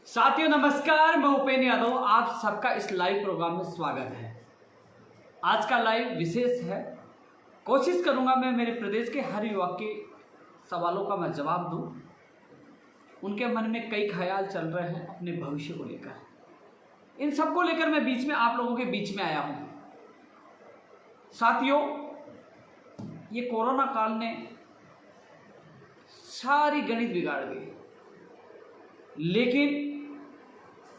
साथियों नमस्कार, मैं उपेंद्र यादव, आप सबका इस लाइव प्रोग्राम में स्वागत है। आज का लाइव विशेष है। कोशिश करूंगा मैं मेरे प्रदेश के हर युवा के सवालों का मैं जवाब दूं। उनके मन में कई ख्याल चल रहे हैं अपने भविष्य को लेकर। इन सबको लेकर मैं बीच में आप लोगों के बीच में आया हूं। साथियों, ये कोरोना काल ने सारी गणित बिगाड़ दी, लेकिन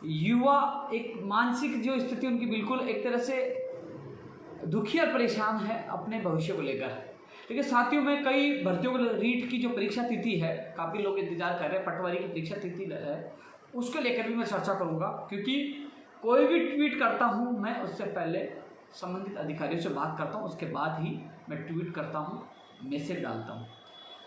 युवा एक मानसिक जो स्थिति उनकी बिल्कुल एक तरह से दुखी और परेशान है अपने भविष्य को लेकर। लेकिन साथियों में कई भर्तियों को रीट की जो परीक्षा तिथि है, काफ़ी लोग इंतजार कर रहे हैं, पटवारी की परीक्षा तिथि है, उसको लेकर भी मैं चर्चा करूंगा। क्योंकि कोई भी ट्वीट करता हूं मैं उससे पहले संबंधित अधिकारियों से बात करता हूं, उसके बाद ही मैं ट्वीट करता हूं, मैसेज डालता हूं।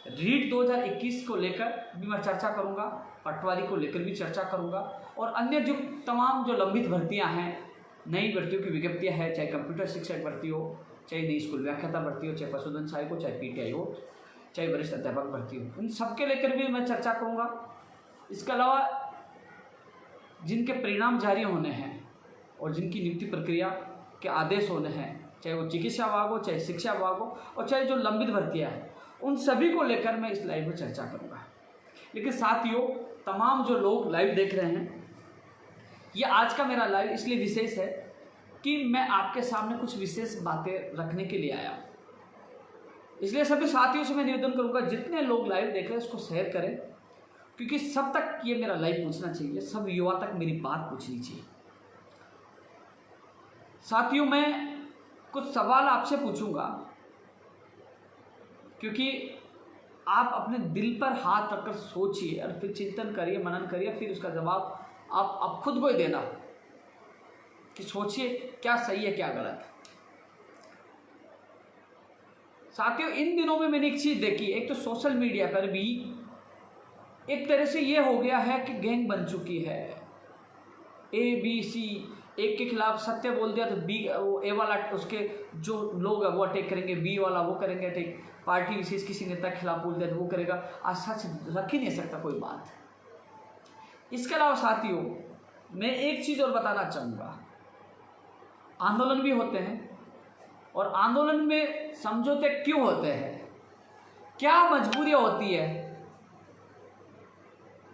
रीट 2021 को लेकर भी मैं चर्चा करूंगा, पटवारी को लेकर भी चर्चा करूंगा, और अन्य जो तमाम जो लंबित भर्तियां हैं, नई भर्तियों की विज्ञप्तियां हैं, चाहे कंप्यूटर शिक्षक भर्ती हो, चाहे नई स्कूल व्याख्याता भर्ती हो, चाहे पशुधन सहायक हो, चाहे पीटीआई हो, चाहे वरिष्ठ अध्यापक भर्ती हो, इन सबके लेकर भी मैं चर्चा करूँगा। इसके अलावा जिनके परिणाम जारी होने हैं और जिनकी नियुक्ति प्रक्रिया के आदेश होने हैं, चाहे वो चिकित्सा विभाग हो, चाहे शिक्षा विभाग हो, और चाहे जो लंबित भर्तियाँ हैं, उन सभी को लेकर मैं इस लाइव में चर्चा करूँगा। लेकिन साथियों, तमाम जो लोग लाइव देख रहे हैं, ये आज का मेरा लाइव इसलिए विशेष है कि मैं आपके सामने कुछ विशेष बातें रखने के लिए आया हूँ। इसलिए सभी साथियों से मैं निवेदन करूँगा, जितने लोग लाइव देख रहे हैं उसको शेयर करें, क्योंकि सब तक ये मेरा लाइव पहुँचना चाहिए, सब युवा तक मेरी बात पहुँचनी चाहिए। साथियों, मैं कुछ सवाल आपसे पूछूंगा, क्योंकि आप अपने दिल पर हाथ रखकर सोचिए और फिर चिंतन करिए, मनन करिए, फिर उसका जवाब आप खुद को ही देना कि सोचिए क्या सही है क्या गलत है। साथियों, इन दिनों में मैंने एक चीज़ देखी, एक तो सोशल मीडिया पर भी एक तरह से ये हो गया है कि गैंग बन चुकी है। ए बी सी, एक के खिलाफ सत्य बोल दिया तो बी, वो ए वाला उसके जो लोग है वो अटैक करेंगे, बी वाला वो करेंगे अटैक, पार्टी विशेष किसी नेता के खिलाफ बोल दिया तो वो करेगा। आज सच रख ही नहीं सकता कोई बात। इसके अलावा साथियों, मैं एक चीज़ और बताना चाहूँगा, आंदोलन भी होते हैं, और आंदोलन में समझौते क्यों होते हैं, क्या मजबूरियाँ होती है,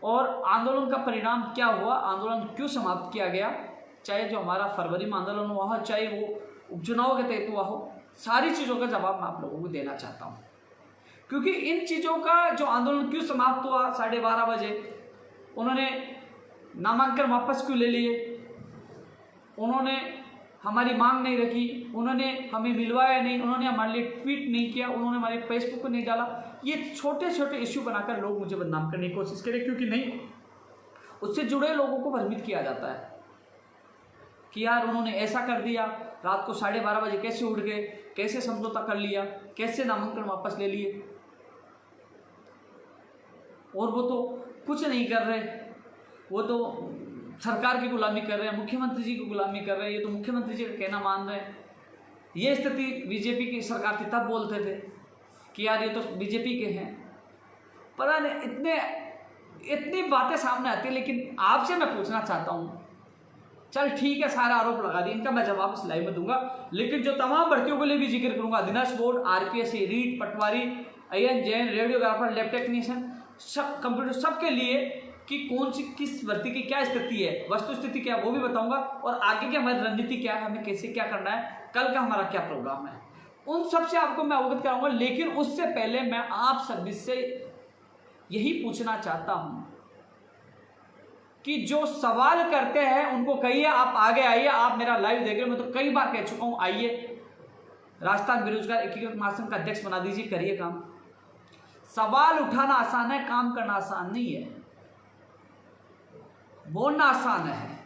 और आंदोलन का परिणाम क्या हुआ, आंदोलन क्यों समाप्त किया गया, चाहे जो हमारा फरवरी में आंदोलन हुआ हो, चाहे वो उपचुनाव के तहत हुआ हो, सारी चीज़ों का जवाब मैं आप लोगों को देना चाहता हूँ। क्योंकि इन चीज़ों का जो आंदोलन क्यों समाप्त हुआ 12:30 बजे, उन्होंने नामांकन वापस क्यों ले लिए, उन्होंने हमारी मांग नहीं रखी, उन्होंने हमें मिलवाया नहीं, उन्होंने हमारे लिए ट्वीट नहीं किया, उन्होंने हमारे फेसबुक पर नहीं डाला, ये छोटे छोटे इश्यू बनाकर लोग मुझे बदनाम करने की कोशिश करें। क्योंकि नहीं, उससे जुड़े लोगों को भ्रमित किया जाता है कि यार उन्होंने ऐसा कर दिया, रात को 12:30 बजे कैसे उठ गए, कैसे समझौता कर लिया, कैसे नामांकन वापस ले लिए, और वो तो कुछ नहीं कर रहे, वो तो सरकार की गुलामी कर रहे हैं, मुख्यमंत्री जी की गुलामी कर रहे हैं, ये तो मुख्यमंत्री जी का कहना मान रहे हैं। ये स्थिति बीजेपी की सरकार थी तब बोलते थे कि यार ये तो बीजेपी के हैं। पता नहीं इतनी बातें सामने आती है। लेकिन आपसे मैं पूछना चाहता हूँ, चल ठीक है, सारा आरोप लगा दिए, इनका मैं जवाब इस लाइव में दूंगा, लेकिन जो तमाम भर्तियों के लिए भी जिक्र करूंगा, अधीनस्थ board, RPSC, REET, patwari, IAN, JEN, radiographer, lab technician, सब कंप्यूटर, सबके लिए कि कौन सी किस भर्ती की क्या स्थिति है, वस्तु स्थिति क्या है वो भी बताऊंगा, और आगे की हमारी रणनीति क्या है, हमें कैसे क्या करना है, कल का हमारा क्या प्रोग्राम है, उन सब से आपको मैं अवगत कराऊंगा। लेकिन उससे पहले मैं आप सभी से यही पूछना चाहता हूं कि जो सवाल करते हैं उनको कहिए आप आगे आइए, आप मेरा लाइव देख रहे हो, मैं तो कई बार कह चुका हूं, आइए, राजस्थान बेरोजगार एकीकृत महासंघ का अध्यक्ष बना दीजिए, करिए काम। सवाल उठाना आसान है, काम करना आसान नहीं है, बोलना आसान है।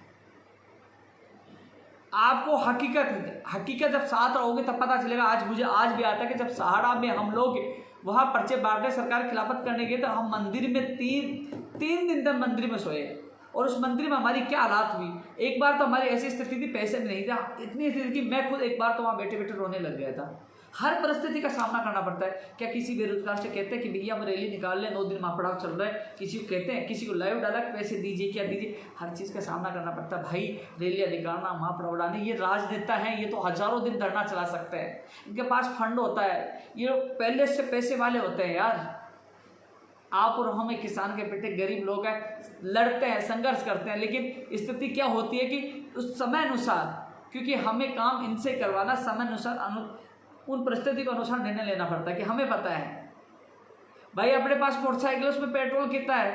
आपको हकीकत जब साथ रहोगे तब पता चलेगा। मुझे आज भी आता है कि जब सहारा में हम लोग वहां पर्चे बांटने सरकार खिलाफत करने गए तो हम मंदिर में तीन दिन तक मंदिर में सोए, और उस मंदिर में हमारी क्या हालात हुई। एक बार तो हमारी ऐसी स्थिति थी, पैसे में नहीं था, इतनी स्थिति कि मैं खुद एक बार तो वहाँ बैठे बैठे रोने लग गया था। हर परिस्थिति का सामना करना पड़ता है। क्या किसी बेरोजगार से कहते हैं कि भैया हम रैली निकाल लें, 9 दिन महापड़ाव चल रहा है, किसी को कहते हैं, किसी को लाइव डाला कि पैसे दीजिए, क्या दीजिए, हर चीज़ का सामना करना पड़ता है। भाई रैलियाँ निकालना, महापड़ाव डालना, ये राजनेता हैं, ये तो हजारों दिन धरना चला सकते हैं, इनके पास फंड होता है, ये लोग पहले से पैसे वाले होते हैं यार। आप और हम एक किसान के बेटे गरीब लोग हैं, लड़ते हैं, संघर्ष करते हैं, लेकिन स्थिति क्या होती है कि उस समय अनुसार, क्योंकि हमें काम इनसे करवाना, समय अनुसार उन परिस्थिति के अनुसार निर्णय लेना पड़ता है कि हमें पता है भाई अपने पास मोटरसाइकिल, उसमें पेट्रोल कितना है,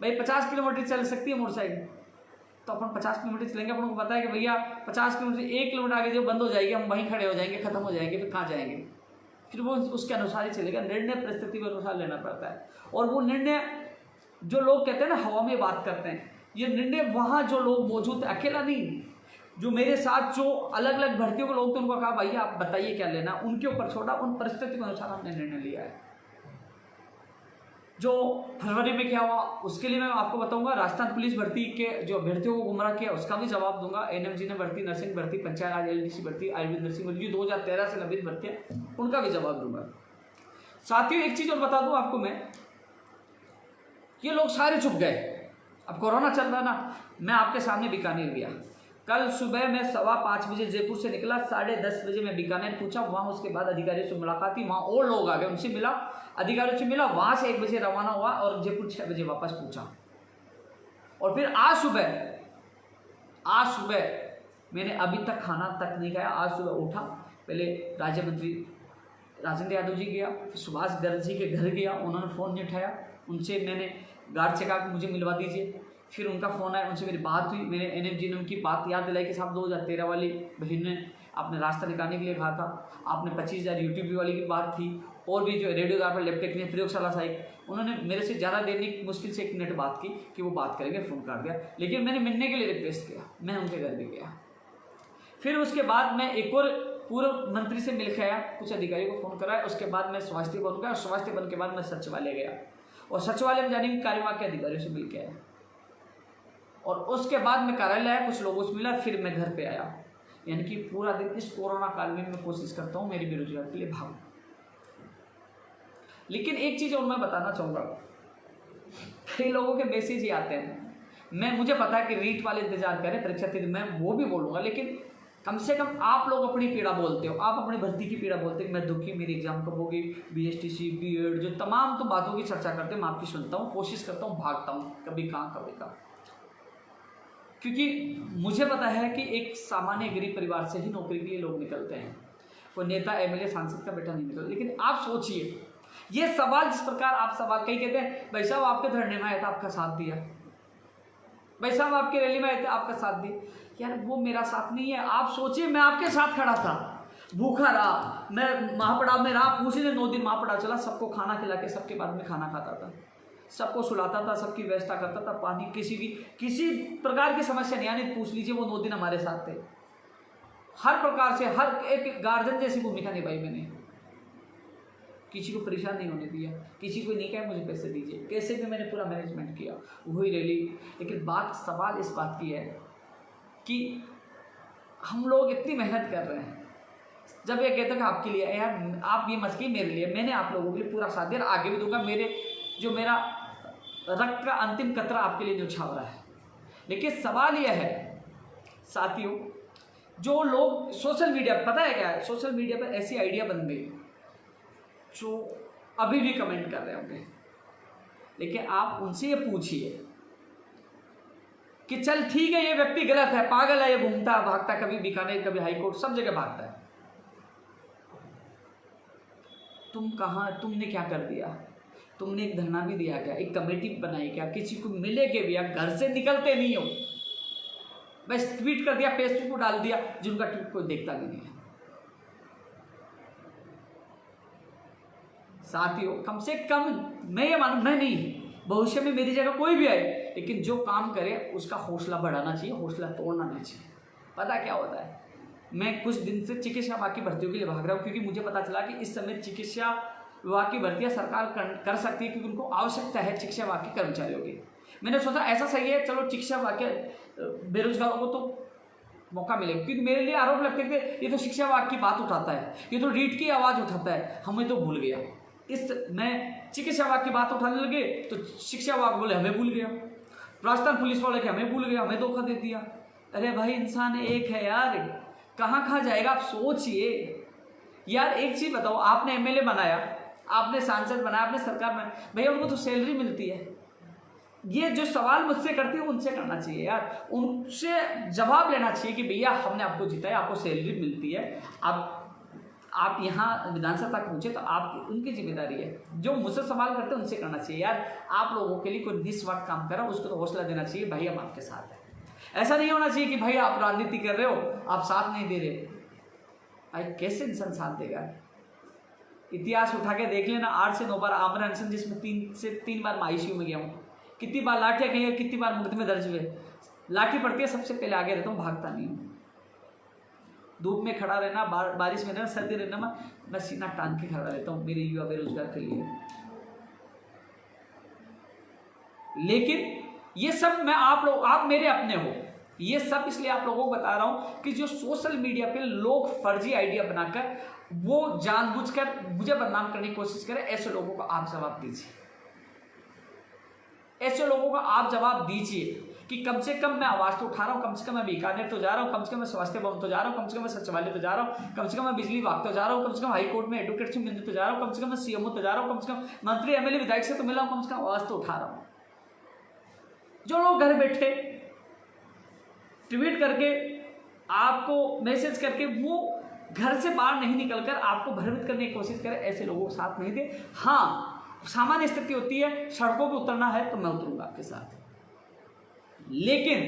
भाई 50 किलोमीटर चल सकती है मोटरसाइकिल, तो अपन 50 किलोमीटर चलेंगे। अपन को पता है कि भैया 50 किलोमीटर 1 किलोमीटर आगे जो बंद हो जाएगी, हम वहीं खड़े हो जाएंगे, खत्म हो जाएंगे, फिर कहाँ जाएंगे, फिर वो उसके अनुसार ही चलेगा। निर्णय परिस्थिति के अनुसार लेना पड़ता है। और वो निर्णय जो लोग कहते हैं ना हवा में बात करते हैं, ये निर्णय वहाँ जो लोग मौजूद थे, अकेला नहीं, जो मेरे साथ जो अलग अलग भर्तियों के लोग थे, उनको कहा भैया आप बताइए क्या लेना, उनके ऊपर छोड़ा, उन परिस्थिति के अनुसार हमने निर्णय लिया है। जो फरवरी में क्या हुआ उसके लिए मैं आपको बताऊंगा। राजस्थान पुलिस भर्ती के जो अभ्यर्थियों को गुमराह किया उसका भी जवाब दूंगा। एनएमजी ने भर्ती, नर्सिंग भर्ती, पंचायत राज एलडीसी भर्ती, आयुर्वेद नर्सिंग भर्ती 2013 से लंबित भर्ती है, उनका भी जवाब दूंगा। साथियों एक चीज़ और बता दूं आपको मैं, ये लोग सारे चुप गए। अब कोरोना चल रहा ना, मैं आपके सामने बीकानेर गया, कल सुबह मैं 5:15 बजे जयपुर से निकला, 10:30 बजे मैं बीकानेर पहुंचा, वहाँ उसके बाद अधिकारियों से मुलाकात हुई, वहाँ और लोग आ गए, उनसे मिला, अधिकारियों से मिला, वहाँ से 1 बजे रवाना हुआ और जयपुर 6 बजे वापस पहुंचा। और फिर आज सुबह मैंने अभी तक खाना तक नहीं खाया। आज सुबह उठा, पहले राज्य मंत्री राजेंद्र यादव जी गया, फिर सुभाष गर्ग जी के घर गया, उन्होंने फ़ोन नहीं उठाया, उनसे मैंने गार्ड से कहा कि मुझे मिलवा दीजिए, फिर उनका फ़ोन आया, उनसे मेरी बात हुई, मैंने एनएमजी ने उनकी बात याद दिलाई कि साहब 2013 वाली बहन ने आपने रास्ता निकालने के लिए कहा था, आपने 25,000 यूट्यूब वाली की बात थी, और भी जो रेडियोग्राफर पर लैपटॉप ने प्रयोगशाला साहिब, उन्होंने मेरे से ज़्यादा देर नहीं, मुश्किल से 1 मिनट बात की कि वो बात करेंगे, फ़ोन कर दिया। लेकिन मैंने मिलने के लिए रिक्वेस्ट किया, मैं उनके घर भी गया। फिर उसके बाद मैं एक और पूर्व मंत्री से मिल के आया, कुछ अधिकारियों को फ़ोन कराया, उसके बाद मैं स्वास्थ्य भवन गया, और स्वास्थ्य भवन के बाद मैं सचिवालय गया, और सचिवालय में जाने की कार्यवाही के अधिकारियों से मिल के आया, और उसके बाद मैं कार्यालय आया, कुछ लोगों से मिला, फिर मैं घर पे आया। यानी कि पूरा दिन इस कोरोना काल में मैं कोशिश करता हूँ मेरी बेरोजगारी के लिए भागूं। लेकिन एक चीज़ और मैं बताना चाहूँगा, कई लोगों के मैसेज ही आते हैं, मुझे पता है कि रीट वाले इंतजार करें परीक्षा तिथि, मैं वो भी बोलूँगा, लेकिन कम से कम आप लोग अपनी पीड़ा बोलते हो, आप अपनी भर्ती की पीड़ा बोलते हो कि मैं दुखी, मेरी एग्जाम कब होगी, बीएसटीसी, बीएड, जो तमाम तुम बातों की चर्चा करते हो, मैं आपकी सुनता हूँ, कोशिश करता हूँ, भागता हूँ, कभी कहाँ कभी कहाँ, क्योंकि मुझे पता है कि एक सामान्य गरीब परिवार से ही नौकरी के लिए लोग निकलते हैं, कोई नेता एमएलए सांसद का बेटा नहीं निकलता। लेकिन आप सोचिए, ये सवाल जिस प्रकार आप सवाल, कई कहते हैं भाई साहब आपके धरने में आया था, आपका साथ दिया, भाई साहब आपकी रैली में आए थे, आपका साथ दिया, यार वो मेरा साथ नहीं है। आप सोचिए मैं आपके साथ खड़ा था, भूखा रहा, मैं महापड़ाव में रहा, पूछने 9 दिन महापड़ाव चला, सबको खाना खिला के सबके बाद में खाना खाता था, सबको सुलाता था, सबकी व्यवस्था करता था, पानी किसी प्रकार की समस्या नहीं आनी, पूछ लीजिए, वो 9 दिन हमारे साथ थे। हर प्रकार से हर एक गार्जियन जैसी भूमिका निभाई मैंने, किसी को परेशान नहीं होने दिया, किसी को नहीं कहा मुझे पैसे दीजिए, कैसे भी मैंने पूरा मैनेजमेंट किया, वही रैली। लेकिन सवाल इस बात की है कि हम लोग इतनी मेहनत कर रहे हैं, जब ये कहते हैं कि आपके लिए यार आप ये मत कीजिए, मेरे लिए, मैंने आप लोगों के लिए पूरा साथ दिया, आगे भी दूंगा, मेरा रक्त का अंतिम कतरा आपके लिए न्यौछावर है। लेकिन सवाल यह है साथियों, जो लोग सोशल मीडिया, पता है क्या है, सोशल मीडिया पर ऐसी आइडिया बन गई जो अभी भी कमेंट कर रहे होंगे, लेकिन आप उनसे ये पूछिए कि चल ठीक है ये व्यक्ति गलत है, पागल है, ये घूमता भागता, कभी बीकानेर, कभी हाईकोर्ट, सब जगह भागता है, तुम कहाँ, तुमने क्या कर दिया, तुमने एक धरना भी दिया क्या, एक कमेटी बनाई क्या, किसी को मिले के भी, घर से निकलते नहीं हो, बस ट्वीट कर दिया, फेसबुक को डाल दिया, जिनका ट्वीट कोई देखता भी नहीं है। साथियों कम से कम मैं ये मानूं, मैं नहीं, भविष्य में मेरी जगह कोई भी आए, लेकिन जो काम करे उसका हौसला बढ़ाना चाहिए, हौसला तोड़ना नहीं चाहिए। पता क्या होता है, मैं कुछ दिन से चिकित्सा विभाग की भर्तियों के लिए भाग रहा हूँ, क्योंकि मुझे पता चला कि इस समय चिकित्सा विभाग की भर्तियाँ सरकार कर सकती है, क्योंकि उनको आवश्यकता है चिकित्सा विभाग के कर्मचारियों की। मैंने सोचा ऐसा सही है, चलो चिकित्सा विभाग के बेरोजगारों को तो मौका मिलेगा, क्योंकि मेरे लिए आरोप लगते थे ये तो शिक्षा विभाग की बात उठाता है, ये तो रीट की आवाज़ उठाता है, हमें तो भूल गया। मैं चिकित्सा विभाग की बात उठाने लगे तो शिक्षा विभाग बोले हमें भूल गया, राजस्थान पुलिस वाले के हमें भूल गया, हमें धोखा दे दिया। अरे भाई इंसान एक है यार, कहाँ जाएगा आप सोचिए यार। एक चीज़ बताओ, आपने एमएलए बनाया, आपने सांसद बनाया, आपने सरकार बनाया, भैया उनको तो सैलरी मिलती है। ये जो सवाल मुझसे करती है उनसे करना चाहिए यार, उनसे जवाब लेना चाहिए कि भैया हमने आपको जिताया, आपको सैलरी मिलती है, आप यहाँ विधानसभा तक पहुँचे तो आप उनकी जिम्मेदारी है। जो मुझसे सवाल करते हैं उनसे करना चाहिए यार। आप लोगों के लिए कोई निस्वार्थ काम कर रहा है उसको तो हौसला देना चाहिए, भाई हम आपके साथ हैं। ऐसा नहीं होना चाहिए कि भाई आप राजनीति कर रहे हो, आप साथ नहीं दे रहे। भाई कैसे इंसान साथ देगा? इतिहास उठा के देख लेना, 8 से 9 बार आमरण अनशन, जिसमें 3 से 3 बार मैं आईसीयू में गया हूँ, कितनी बार लाठियाँ कहीं, कितनी बार मुकदमे दर्ज हुए। लाठी पड़ती है सबसे पहले आगे रहता हूँ, भागता नहीं हूँ। धूप में खड़ा रहना, बारिश में रहना, सर्दी रहना, मैं सीना टान के खड़ा रहता हूँ मेरे युवा बेरोजगार के लिए। लेकिन ये सब मैं आप मेरे अपने हो, ये सब इसलिए आप लोगों को बता रहा हूं कि जो सोशल मीडिया पे लोग फर्जी आइडिया बनाकर वो जानबूझकर मुझे बदनाम करने की कोशिश करें, ऐसे लोगों को आप जवाब दीजिए। ऐसे लोगों को आप जवाब दीजिए कि कम से कम मैं आवाज तो उठा रहा हूं, कम से कम मैं बीकानेर तो जा रहा हूं, कम से कम मैं स्वास्थ्य भवन तो जा रहा हूं, कम से कम मैं सचिवालय तो जा रहा हूं, कम से कम मैं बिजली विभाग तो जा रहा हूं, कम से कम हाईकोर्ट में एडवोकेट से मिलने तो जा रहा हूं, कम से कम मैं सीएमओ तो जा रहा हूं, कम से कम मंत्री एमएलए विधायक से तो मिला हूं, कम से कम आवाज तो उठा रहा हूं। जो लोग घर बैठे ट्वीट करके आपको मैसेज करके वो घर से बाहर नहीं निकलकर आपको भ्रमित करने की कोशिश करें, ऐसे लोगों को साथ नहीं दे। हाँ, सामान्य स्थिति होती है, सड़कों पे उतरना है तो मैं उतरूंगा आपके साथ, लेकिन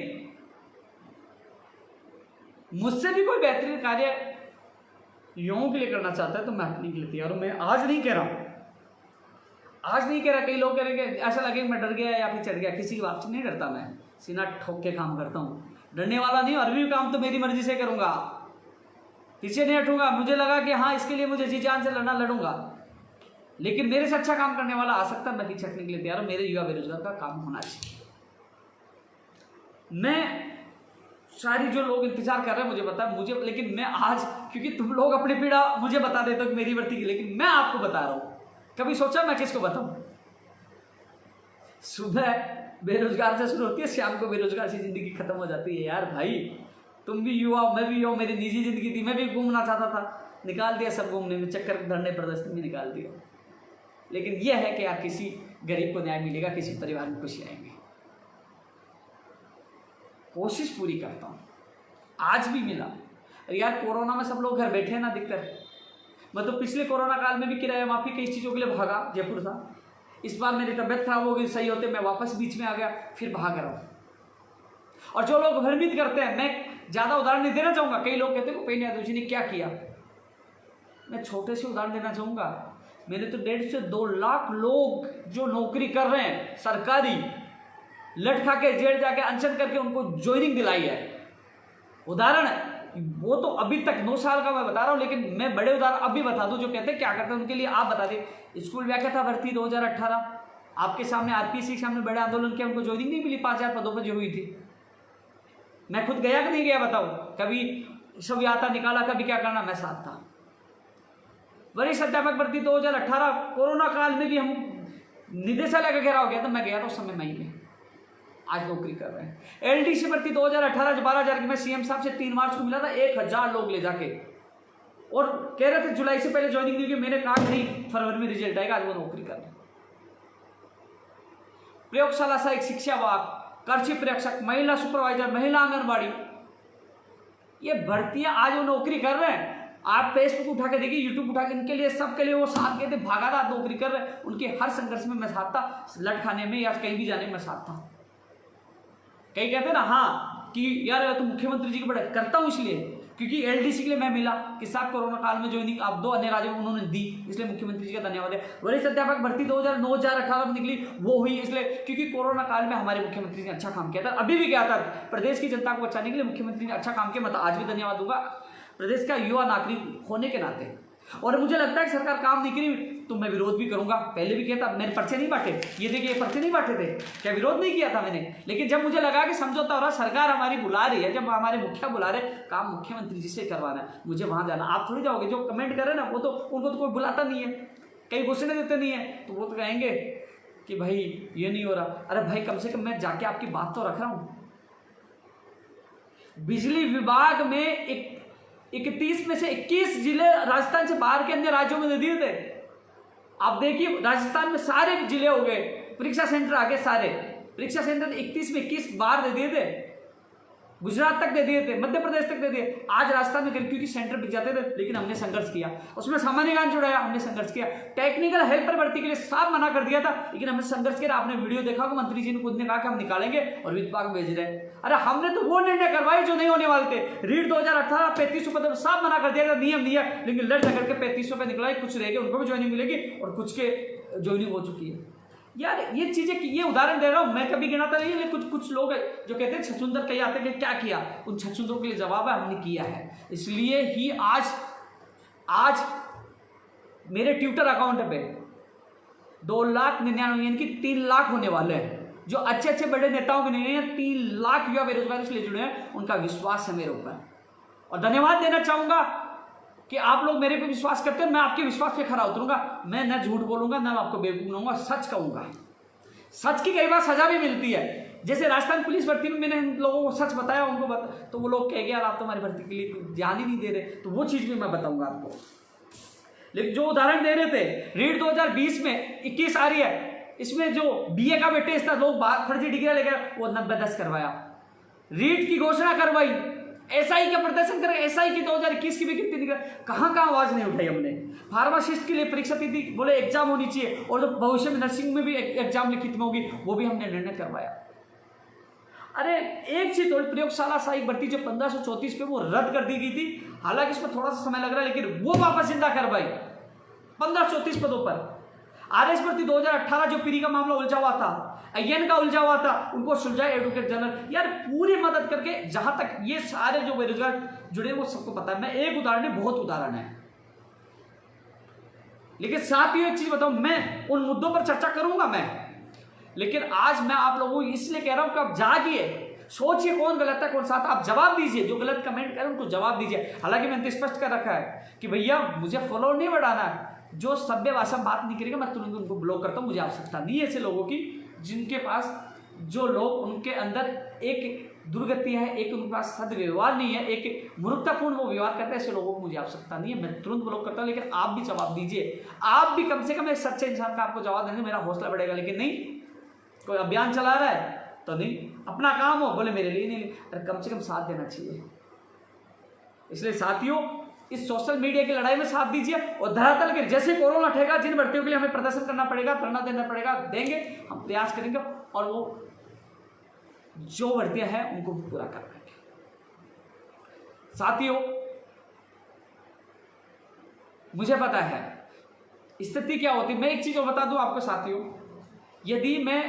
मुझसे भी कोई बेहतरीन कार्य युवाओं के लिए करना चाहता है तो मैं अपने के लिए तैयार हूं। मैं आज नहीं कह रहा हूं, आज नहीं कह रहा। कई लोग कह रहे हैं ऐसा लगे मैं डर गया या फिर चढ़ गया, किसी की बात से नहीं डरता। मैं सीना ठोक के काम करता हूं, डरने वाला नहीं। और भी काम तो मेरी मर्जी से करूंगा, पीछे नहीं हटूंगा। मुझे लगा कि हाँ इसके लिए मुझे जी जान से लड़ूंगा, लेकिन मेरे से अच्छा काम करने वाला आ सकता है, मैं पीछे हटने के लिए तैयार हूं। मेरे युवा बेरोजगार का काम होना चाहिए। मैं सारी जो लोग इंतजार कर रहे हैं मुझे पता है, मुझे, लेकिन मैं आज, क्योंकि तुम लोग अपनी पीड़ा मुझे बता देते हो मेरी भर्ती की, लेकिन मैं आपको बता रहा हूं। कभी सोचा मैं किसको बताऊं? सुबह बेरोजगार से शुरू होती है, शाम को बेरोजगार से जिंदगी खत्म हो जाती है। यार भाई तुम भी युवा हो, मैं भी युवा, मेरी निजी जिंदगी थी, मैं भी घूमना चाहता था, निकाल दिया सब घूमने में, चक्कर धरने प्रदर्शन में निकाल दिया। लेकिन यह है कि यार किसी गरीब को न्याय मिलेगा, किसी परिवार में खुशी आएंगे। कोशिश पूरी करता हूँ, आज भी मिला। यार कोरोना में सब लोग घर बैठे हैं ना, दिक्कत। मैं तो पिछले कोरोना काल में भी किराया माफी कई चीज़ों के लिए भागा, जयपुर था। इस बार मेरी तबियत खराब हो गई, सही होते मैं वापस बीच में आ गया, फिर भाग रहा हूँ। और जो लोग भ्रमित करते हैं, मैं ज़्यादा उदाहरण नहीं देना चाहूँगा। कई लोग कहते हैं भूपेंद्र यादव जी ने क्या किया, मैं छोटे से उदाहरण देना चाहूँगा। मैंने तो 1.5 से 2 लाख लोग जो नौकरी कर रहे हैं सरकारी, लटका के जेल जाके अनशन करके उनको ज्वाइनिंग दिलाई है। उदाहरण है वो, तो अभी तक 9 साल का मैं बता रहा हूँ, लेकिन मैं बड़े उदाहरण अभी बता दूं जो कहते हैं क्या करते हैं उनके लिए आप बता दें। स्कूल व्याख्या भर्ती 2018, आपके सामने आरपीसी के सामने बड़े आंदोलन किया, उनको ज्वाइनिंग नहीं मिली, 5000 पदों पर जो हुई थी। मैं खुद गया कि नहीं गया बताओ? कभी सब आता निकाला, कभी क्या करना, मैं साथ था। वरिष्ठ अध्यापक भर्ती 2018 कोरोना काल में भी हम निदेशालय का घेराव हो गया था, मैं गया था उस समय मई, आज नौकरी कर रहे हैं। एलडीसी भर्ती 2018 जो 12,000 की, मैं सीएम साहब से 3 मार्च को मिला था, 1000 लोग ले जाके, और कह रहे थे जुलाई से पहले ज्वाइनिंग नहीं की। मैंने कहा नहीं, फरवरी में रिजल्ट आएगा, आज वो नौकरी कर रहे हैं। प्रयोगशाला सहायक शिक्षा विभाग, कृषि प्रेक्षक, महिला सुपरवाइजर, महिला आंगनबाड़ी, ये भर्तियां आज वो नौकरी कर रहे हैं। आप फेसबुक उठा के देखिए, यूट्यूब उठा के, इनके लिए सबके लिए वो साथ गए थे, भागा था, नौकरी कर रहे हैं। उनके हर संघर्ष में मैं साथ था, लटकाने में या कहीं भी जाने में मैं साथ था। कई कहते हैं ना हाँ कि यार तो मुख्यमंत्री जी को बड़ा करता हूं इसलिए क्योंकि एलडीसी के लिए मैं मिला कि साहब कोरोना काल में ज्वाइनिंग आप 2 अन्य राज्यों में उन्होंने दी, इसलिए मुख्यमंत्री जी का धन्यवाद है। वरिष्ठ अध्यापक भर्ती 2018 में निकली, वो हुई इसलिए क्योंकि कोरोना काल में हमारे मुख्यमंत्री ने अच्छा काम किया था। अभी भी क्या था, प्रदेश की जनता को बचाने के लिए मुख्यमंत्री ने अच्छा काम किया। मैं तो आज भी धन्यवाद दूंगा प्रदेश का युवा नागरिक होने के नाते। और मुझे लगता है कि सरकार काम नहीं करी तो मैं विरोध भी करूंगा। पहले भी किया था, मैंने पर्चे नहीं बांटे, ये देखिए ये पर्चे नहीं बांटे थे, क्या विरोध नहीं किया था मैंने। लेकिन जब मुझे लगा कि समझौता हो रहा, सरकार हमारी बुला रही है, जब हमारे मुखिया बुला रहे, काम मुख्यमंत्री जी से करवाना है, मुझे वहां जाना। आप थोड़ी जाओगे, जो कमेंट कर रहे हैं ना वो तो उनको तो कोई बुलाता नहीं है, कई घोषणा देते नहीं है, तो वो तो कहेंगे कि भाई ये नहीं हो रहा। अरे भाई कम से कम मैं जाके आपकी बात तो रख रहा हूं। बिजली विभाग में 31 में से 21 जिले राजस्थान से बाहर के अन्य राज्यों में दे दिए थे। आप देखिए राजस्थान में सारे जिले हो गए, परीक्षा सेंटर आगे सारे परीक्षा सेंटर 31 में 21 बाहर दे दिए थे, गुजरात तक दे दिए थे, मध्य प्रदेश तक दे दिए। आज राजस्थान में क्योंकि सेंटर बिक जाते थे, लेकिन हमने संघर्ष किया, उसमें सामान्य ज्ञान जुड़ाया, हमने संघर्ष किया। टेक्निकल हेल्पर भर्ती के लिए साफ मना कर दिया था, लेकिन हमने संघर्ष किया। आपने वीडियो देखा होगा, मंत्री जी ने खुद ने कहा कि हम निकालेंगे और वित्त विभाग भेज रहे हैं। अरे हमने तो वो निर्णय करवाए जो नहीं होने वाले थे। रीट 2018 3500 पद साफ मना कर दिया था, नियम नहीं है, लेकिन लड़ झगड़ के 3500 पे निकला, कुछ रह गए उनको भी ज्वाइनिंग मिलेगी और कुछ के ज्वाइनिंग हो चुकी है। यार ये चीजें, ये उदाहरण दे रहा हूं, मैं कभी गिनाता नहीं, लेकिन कुछ लोग जो कहते हैं छछूंदर कहीं आते हैं क्या किया, उन छछूंदरों के लिए जवाब है हमने किया है। इसलिए ही आज मेरे ट्विटर अकाउंट पे 2,99,000 यानी कि 3 लाख होने वाले हैं, जो अच्छे अच्छे बड़े नेताओं के नहीं है, 3 लाख युवा बेरोजगार इसलिए जुड़े हैं, उनका विश्वास है मेरे ऊपर। और धन्यवाद देना चाहूंगा कि आप लोग मेरे पे विश्वास करते हैं, मैं आपके विश्वास पे खरा उतरूंगा। मैं न झूठ बोलूंगा, न आपको बेवकूफ बनाऊंगा, सच कहूंगा। सच की कई बार सजा भी मिलती है। जैसे राजस्थान पुलिस भर्ती में मैंने इन लोगों को सच बताया, उनको तो वो लोग कह गए यार आप तो हमारी भर्ती के लिए ध्यान ही नहीं दे रहे, तो वो चीज भी मैं बताऊंगा आपको। लेकिन जो उदाहरण दे रहे थे, रीट 2020 में 21 आ रही है, इसमें जो BA का टेस्ट था, लोग फर्जी डिग्री लेकर वो 90-10 करवाया, रीट की घोषणा करवाई, SI का प्रदर्शन करें, SI की 2021 की भी कितनी निकल, कहां आवाज नहीं उठाई हमने। फार्मासिस्ट के लिए परीक्षा तिथि बोले एग्जाम होनी चाहिए, और जो भविष्य में नर्सिंग में भी एग्जाम लिखित में होगी, वो भी हमने निर्णय करवाया। अरे एक चीज और, प्रयोगशाला सहायक भर्ती जो 1534 पे वो रद्द कर दी गई थी, हालांकि इसमें थोड़ा सा समय लग रहा है, लेकिन वो वापस जिंदा करवाई 1534 पदों पर। RS भर्ती 2018 जो पीरी का मामला उलझा हुआ था, IN का उलझा हुआ था, उनको सुलझाए एडवोकेट जनरल। यार पूरी मदद करके, जहां तक ये सारे जो बेरोजगार जुड़े वो सबको पता है। मैं एक उदाहरण नहीं, बहुत उदाहरण है। लेकिन साथ ही एक चीज बताऊं, मैं उन मुद्दों पर चर्चा करूंगा मैं, लेकिन आज मैं आप लोगों को इसलिए कह रहा हूं कि आप जागिए, सोचिए कौन गलत है कौन साथ, आप जवाब दीजिए। जो गलत कमेंट करें उनको जवाब दीजिए। हालांकि मैंने तो स्पष्ट कर रखा है कि भैया मुझे फॉलो नहीं बढ़ाना है, जो सभ्य भाषा बात नहीं करेगा मैं तुरंत उनको ब्लॉक करता हूं। मुझे आवश्यकता नहीं है ऐसे लोगों की, जिनके पास, जो लोग उनके अंदर एक दुर्गति है, एक उनके पास सदव्यवहार नहीं है, एक मूर्खतापूर्ण वो व्यवहार करते हैं, ऐसे लोगों को मुझे आवश्यकता नहीं है, मैं तुरंत ब्लॉक करता हूं। लेकिन आप भी जवाब दीजिए, आप भी कम से कम एक सच्चे इंसान का आपको जवाब देने मेरा हौसला बढ़ेगा। लेकिन नहीं, कोई अभियान चला रहा है तो नहीं, अपना काम हो बोले मेरे लिए नहीं, अरे कम से कम साथ देना चाहिए। इसलिए साथियों, इस सोशल मीडिया की लड़ाई में साथ दीजिए, और धरातल के जैसे कोरोना उठेगा, जिन भर्तियों के लिए हमें प्रदर्शन करना पड़ेगा, धरना देना पड़ेगा, देंगे, हम प्रयास करेंगे, और वो जो भर्तियां हैं उनको पूरा कर पाएंगे। साथियों, मुझे पता है स्थिति क्या होती है। मैं एक चीज और बता दूं आपको साथियों, यदि मैं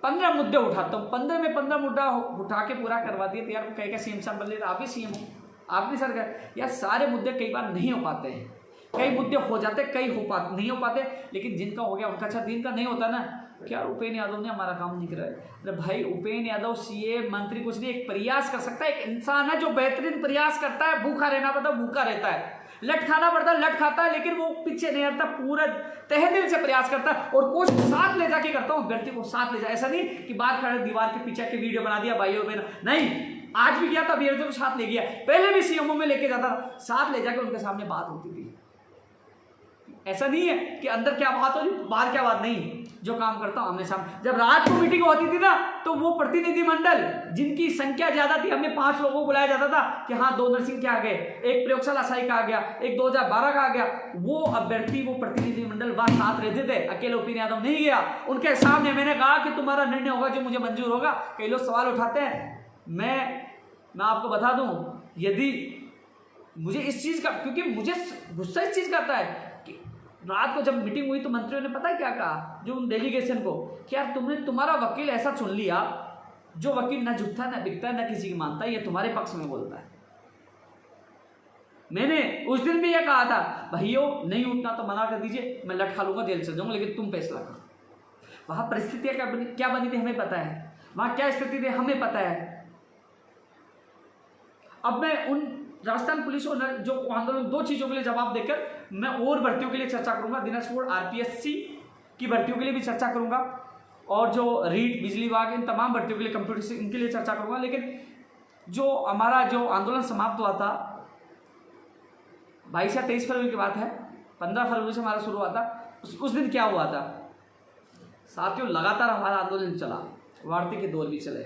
15 मुद्दे उठाता हूं, 15 में 15 मुद्दा उठा के पूरा करवा दिए, तो यार वो कहेगा CM साहब बदले, आप ही CM हो, आप भी सरकार। यार सारे मुद्दे कई बार नहीं हो पाते हैं, कई मुद्दे हो जाते, कई नहीं हो पाते, लेकिन जिनका हो गया उनका अच्छा, जिनका नहीं होता ना, क्या उपेंद्र यादव ने हमारा काम नहीं कराया। अरे भाई उपेंद्र यादव CA मंत्री कुछ नहीं, एक प्रयास कर सकता है, एक इंसान है जो बेहतरीन प्रयास करता है। भूखा रहना पड़ता है, भूखा रहता है, लट खाना पड़ता है, लट खाता है, लेकिन वो पीछे नहीं हटता, पूरा तहे दिल से प्रयास करता है, और कोच साथ ले जाके करता हूँ, व्यक्ति को साथ ले जाए। ऐसा नहीं कि बाहर खड़े दीवार के पीछे के वीडियो बना दिया भाइयों बहनों, नहीं, आज भी किया था, अभ्यर्थियों को साथ ले गया, पहले भी CMO में लेके जाता था, साथ ले जाकर उनके सामने बात होती थी। ऐसा नहीं है कि अंदर क्या बात हो रही बाहर क्या बात नहीं, जो काम करता हूं हमने सामने। जब रात को मीटिंग होती थी ना, तो वो प्रतिनिधिमंडल जिनकी संख्या ज्यादा थी, हमें 5 लोगों को बुलाया जाता था कि हाँ 2 नर्सिंग के आ गए, एक प्रयोगशाला सहायक का आ गया, एक 2012 का आ गया, वो अभ्यर्थी, वो प्रतिनिधिमंडल वहां साथ रहते थे, अकेले उपेंद्र यादव नहीं गया। उनके सामने मैंने कहा कि तुम्हारा निर्णय होगा जो मुझे मंजूर होगा। कई लोग सवाल उठाते हैं, मैं आपको बता दूं, यदि मुझे इस चीज का, क्योंकि मुझे गुस्सा इस चीज का आता है कि रात को जब मीटिंग हुई तो मंत्रियों ने पता है क्या कहा, जो उन डेलीगेशन को, कि यार तुमने, तुम्हारा वकील ऐसा चुन लिया जो वकील ना झुकता ना बिकता ना किसी की मानता, ये तुम्हारे पक्ष में बोलता है। मैंने उस दिन भी ये कहा था, भाइयों नहीं उठना तो मना कर दीजिए, मैं लट खा लूंगा, जेल चल जाऊंगा, लेकिन तुम फैसला करो। वहां परिस्थितियां क्या बनी थी हमें पता है, वहां क्या स्थिति थी हमें पता है। अब मैं उन राजस्थान पुलिस और जो आंदोलन, दो चीजों के लिए जवाब देकर मैं और भर्तियों के लिए चर्चा करूंगा। दिनाजपुर आरपीएससी की भर्तियों के लिए भी चर्चा करूंगा, और जो रीट, बिजली विभाग, इन तमाम भर्तियों के लिए, कंप्यूटर से, इनके लिए चर्चा करूंगा। लेकिन जो हमारा जो आंदोलन समाप्त हुआ था 22 या 23 फरवरी की बात है, 15 फरवरी से हमारा शुरू हुआ था। उस दिन क्या हुआ था साथियों, लगातार हमारा आंदोलन चला, वार्ता के दौर भी चले,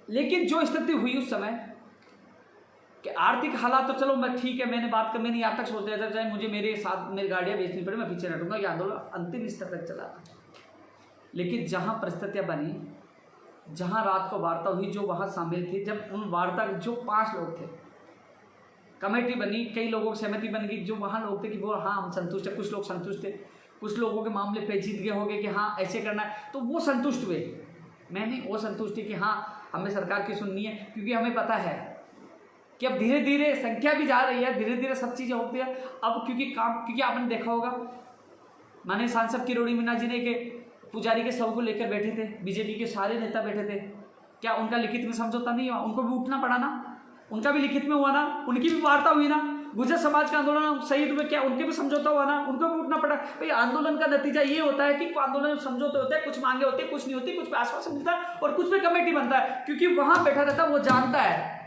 लेकिन जो स्थिति हुई उस समय कि आर्थिक हालात तो चलो मैं ठीक है, मैंने यहाँ तक सोच लिया था चाहे मुझे मेरे साथ मेरी गाड़ियाँ बेचनी पड़े, मैं पीछे हटूंगा, ये आंदोलन अंतिम स्तर तक चला था। लेकिन जहाँ परिस्थितियाँ बनी, जहाँ रात को वार्ता हुई, जो वहाँ शामिल थे, जब उन वार्ता जो 5 लोग थे, कमेटी बनी, कई लोगों की सहमति बन गई, जो वहाँ लोग थे कि वो हाँ हम संतुष्ट है, कुछ लोग संतुष्ट थे, कुछ लोगों के मामले पेचीदगी हो गए कि हाँ ऐसे करना है, तो वो संतुष्ट हुए। मैंने वो संतुष्ट थी कि हाँ हमें सरकार की सुननी है, क्योंकि हमें पता है कि अब धीरे धीरे संख्या भी जा रही है, धीरे धीरे सब चीज़ें होती है। अब क्योंकि आपने देखा होगा, माननीय सांसद किरोड़ी मीना जी ने के पुजारी के शव को लेकर बैठे थे, बीजेपी के सारे नेता बैठे थे, क्या उनका लिखित में समझौता नहीं हुआ? उनको भी उठना पड़ा ना, उनका भी लिखित में हुआ ना, उनकी भी वार्ता हुई ना। गुर्जर समाज का आंदोलन शहीद हुए, क्या उनके भी समझौता हुआ ना, उनको भी उठना पड़ा। भाई आंदोलन का नतीजा ये होता है कि आंदोलन समझौते होते हैं, कुछ मांगे होते हैं, कुछ नहीं होती, कुछ पे आश्वासन मिलता है और कुछ पे कमेटी बनता है। क्योंकि वहां बैठा रहता है, वो जानता है,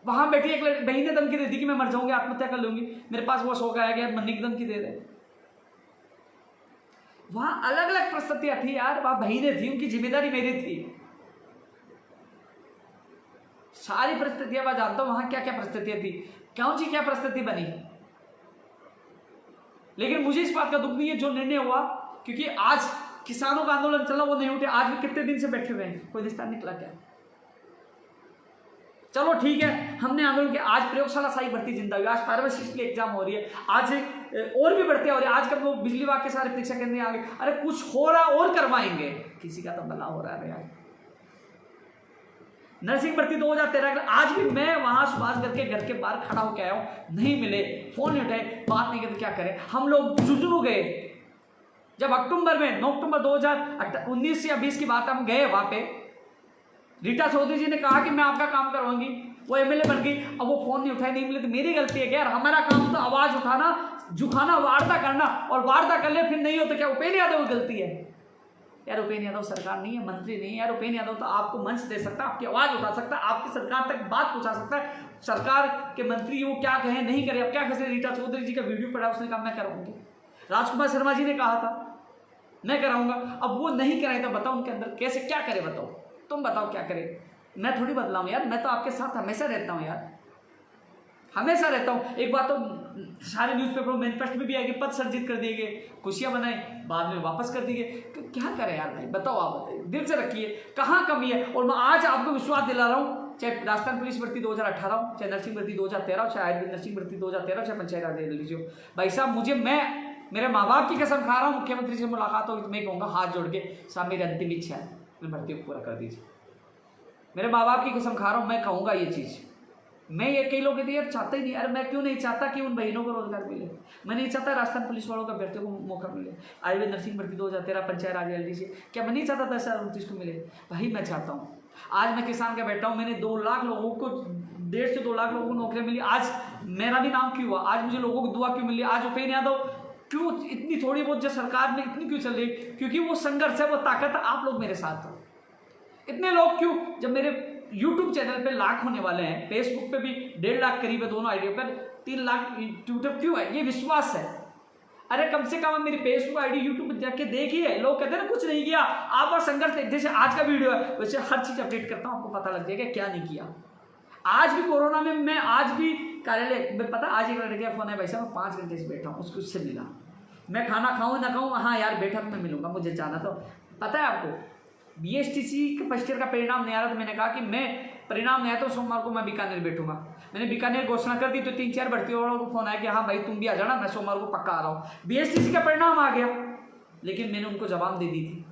वहां बैठी एक बहन ने धमकी दे दी कि मैं मर जाऊंगी, आत्महत्या कर लूंगी, मेरे पास वो शौक आया कि मरने की धमकी दे रहे। वहां अलग अलग परिस्थितियां थी यार, वहां बहनें थी, उनकी जिम्मेदारी मेरी थी, सारी परिस्थितियां मैं जानता हूं, वहां क्या क्या परिस्थितियां थी, कौन सी क्या परिस्थिति बनी। लेकिन मुझे इस बात का दुख नहीं है जो निर्णय हुआ, क्योंकि आज किसानों का आंदोलन चला, वो नहीं उठे, आज भी कितने दिन से बैठे हुए हैं, कोई रिश्ता निकला क्या? चलो ठीक है, हमने आंदोलन किया, आज प्रयोगशाला सहायक भर्ती जिंदा हुई, आज फार्मासिस्ट की एग्जाम हो रही है, आज और भी भर्तियां हो रही है, आज कब वो बिजली विभाग के सारे परीक्षा केंद्र आ गए, अरे कुछ हो रहा और करवाएंगे, किसी का तो भला हो रहा है यार। नर्सिंग भर्ती 2013, आज भी मैं वहां सुभाषगढ़ के घर के बाहर खड़ा होकर आया हूं, नहीं मिले, फोन नहीं उठाए, बात नहीं करते, क्या करें हम लोग, जुझुरू गए। जब अक्टूबर में 9 अक्टूबर 2019 या 20 की बात, हम गए वहां पे, रीटा चौधरी जी ने कहा कि मैं आपका काम करवाऊंगी, वो एमएलए बन गई, अब वो फोन नहीं उठाए, नहीं मिले, तो मेरी गलती है क्या यार? हमारा काम तो आवाज उठाना, झुकाना, वार्ता करना, और वार्ता कर ले फिर नहीं हो तो क्या उपेंद्र यादव की गलती है यार? उपेंद्र यादव सरकार नहीं है, मंत्री नहीं है यार, उपेंद्र यादव तो आपको मंच दे सकता है, आपकी आवाज उठा सकता है, आपकी सरकार तक बात पहुंचा सकता है, सरकार के मंत्री वो क्या कहें नहीं करे, अब क्या कैसे? रीटा चौधरी जी का वीडियो पड़ा, उसने कहा मैं कराऊंगी, राजकुमार शर्मा जी ने कहा था मैं कराऊंगा, अब वो नहीं कराए तो बताओ उनके अंदर कैसे क्या करे, बताओ तुम बताओ क्या करे? मैं थोड़ी बदलाऊं यार, मैं तो आपके साथ हमेशा रहता हूं यार, हमेशा रहता हूं। एक बात तो सारे न्यूज़पेपर मैनिफेस्टो में भी आएगी, पद सर्जित कर दिए गए, खुशियां बनाई, बाद में वापस कर दिए गए, तो क्या करें यार भाई, बताओ आप, बताइए, दिल से रखिए कहाँ कमी है। और मैं आज आपको विश्वास दिला रहा हूँ, चाहे राजस्थान पुलिस भर्ती 2018 हो, चाहे नर्सिंग भर्ती 2013 हो, चाहे आयुर्वेद नर्सिंग भर्ती 2013, चाहे पंचायत राज लीजिए हो, भाई साहब मुझे, मैं मेरे माँ बाप की कसम खा रहा हूँ, मुख्यमंत्री से मुलाकात होगी तो मैं कहूँगा हाथ जोड़ के, साहब मेरी अंतिम इच्छा है, मैं भर्ती को पूरा कर दीजिए। मेरे माँ बाप की कसम खा रहा हूँ, मैं कहूँगा ये चीज़। मैं ये कई लोग कहते हैं यार चाहते ही नहीं, अरे मैं क्यों नहीं चाहता कि उन बहनों को रोजगार मिले, मैं नहीं चाहता राजस्थान पुलिस वालों का अभ्यर्थियों को मौका मिले, आयुर्वेद नर्सिंग भर्ती 2013 पंचायत राज एलडीसी, क्या मैं नहीं चाहता 10,029 को मिले? भाई मैं चाहता हूँ। आज मैं किसान का बैठा हूँ, मैंने 2 लाख लोगों को, 1.5 से 2 लाख लोगों को नौकरियाँ मिली, आज मेरा भी नाम क्यों हुआ, आज मुझे लोगों की दुआ क्यों मिली, आज उपेंद्र यादव क्यों इतनी थोड़ी बहुत जो सरकार में इतनी क्यों चल रही? क्योंकि वो संघर्ष है, वो ताकत है, आप लोग मेरे साथ हो। इतने लोग क्यों? जब मेरे यूट्यूब चैनल पे लाख होने वाले हैं, फेसबुक पे भी 1.5 लाख करीब है, दोनों आईडिया पर 3 लाख ट्विटर क्यों है? ये विश्वास है। अरे कम से कम मेरी फेसबुक आईडी यूट्यूब पर जाके देखिए, लोग कहते हैं ना कुछ नहीं किया, आप और संघर्ष, जैसे आज का वीडियो है वैसे हर चीज अपडेट करता हूँ, आपको पता लग जाएगा क्या नहीं किया। आज भी कोरोना में मैं आज भी कार्यालय में, पता आज एक लड़के का फोन है, भाई साहब मैं 5 घंटे से बैठा हूँ, उससे मिला, मैं खाना खाऊं ना खाऊं, हाँ यार बैठा तो मैं मिलूंगा, मुझे जाना। तो पता है आपको बीएसटीसी के फर्स्ट ईयर का परिणाम नहीं आ रहा, तो मैंने कहा कि मैं परिणाम नहीं आया तो सोमवार को मैं बीकानेर बैठूंगा। मैंने बीकानेर घोषणा कर दी तो 3-4 भर्तियों वालों को फोन आया कि हाँ भाई तुम भी आ जाना, मैं सोमवार को पक्का आ रहा हूँ। बीएसटीसी का परिणाम आ गया, लेकिन मैंने उनको जवाब दे दी थी,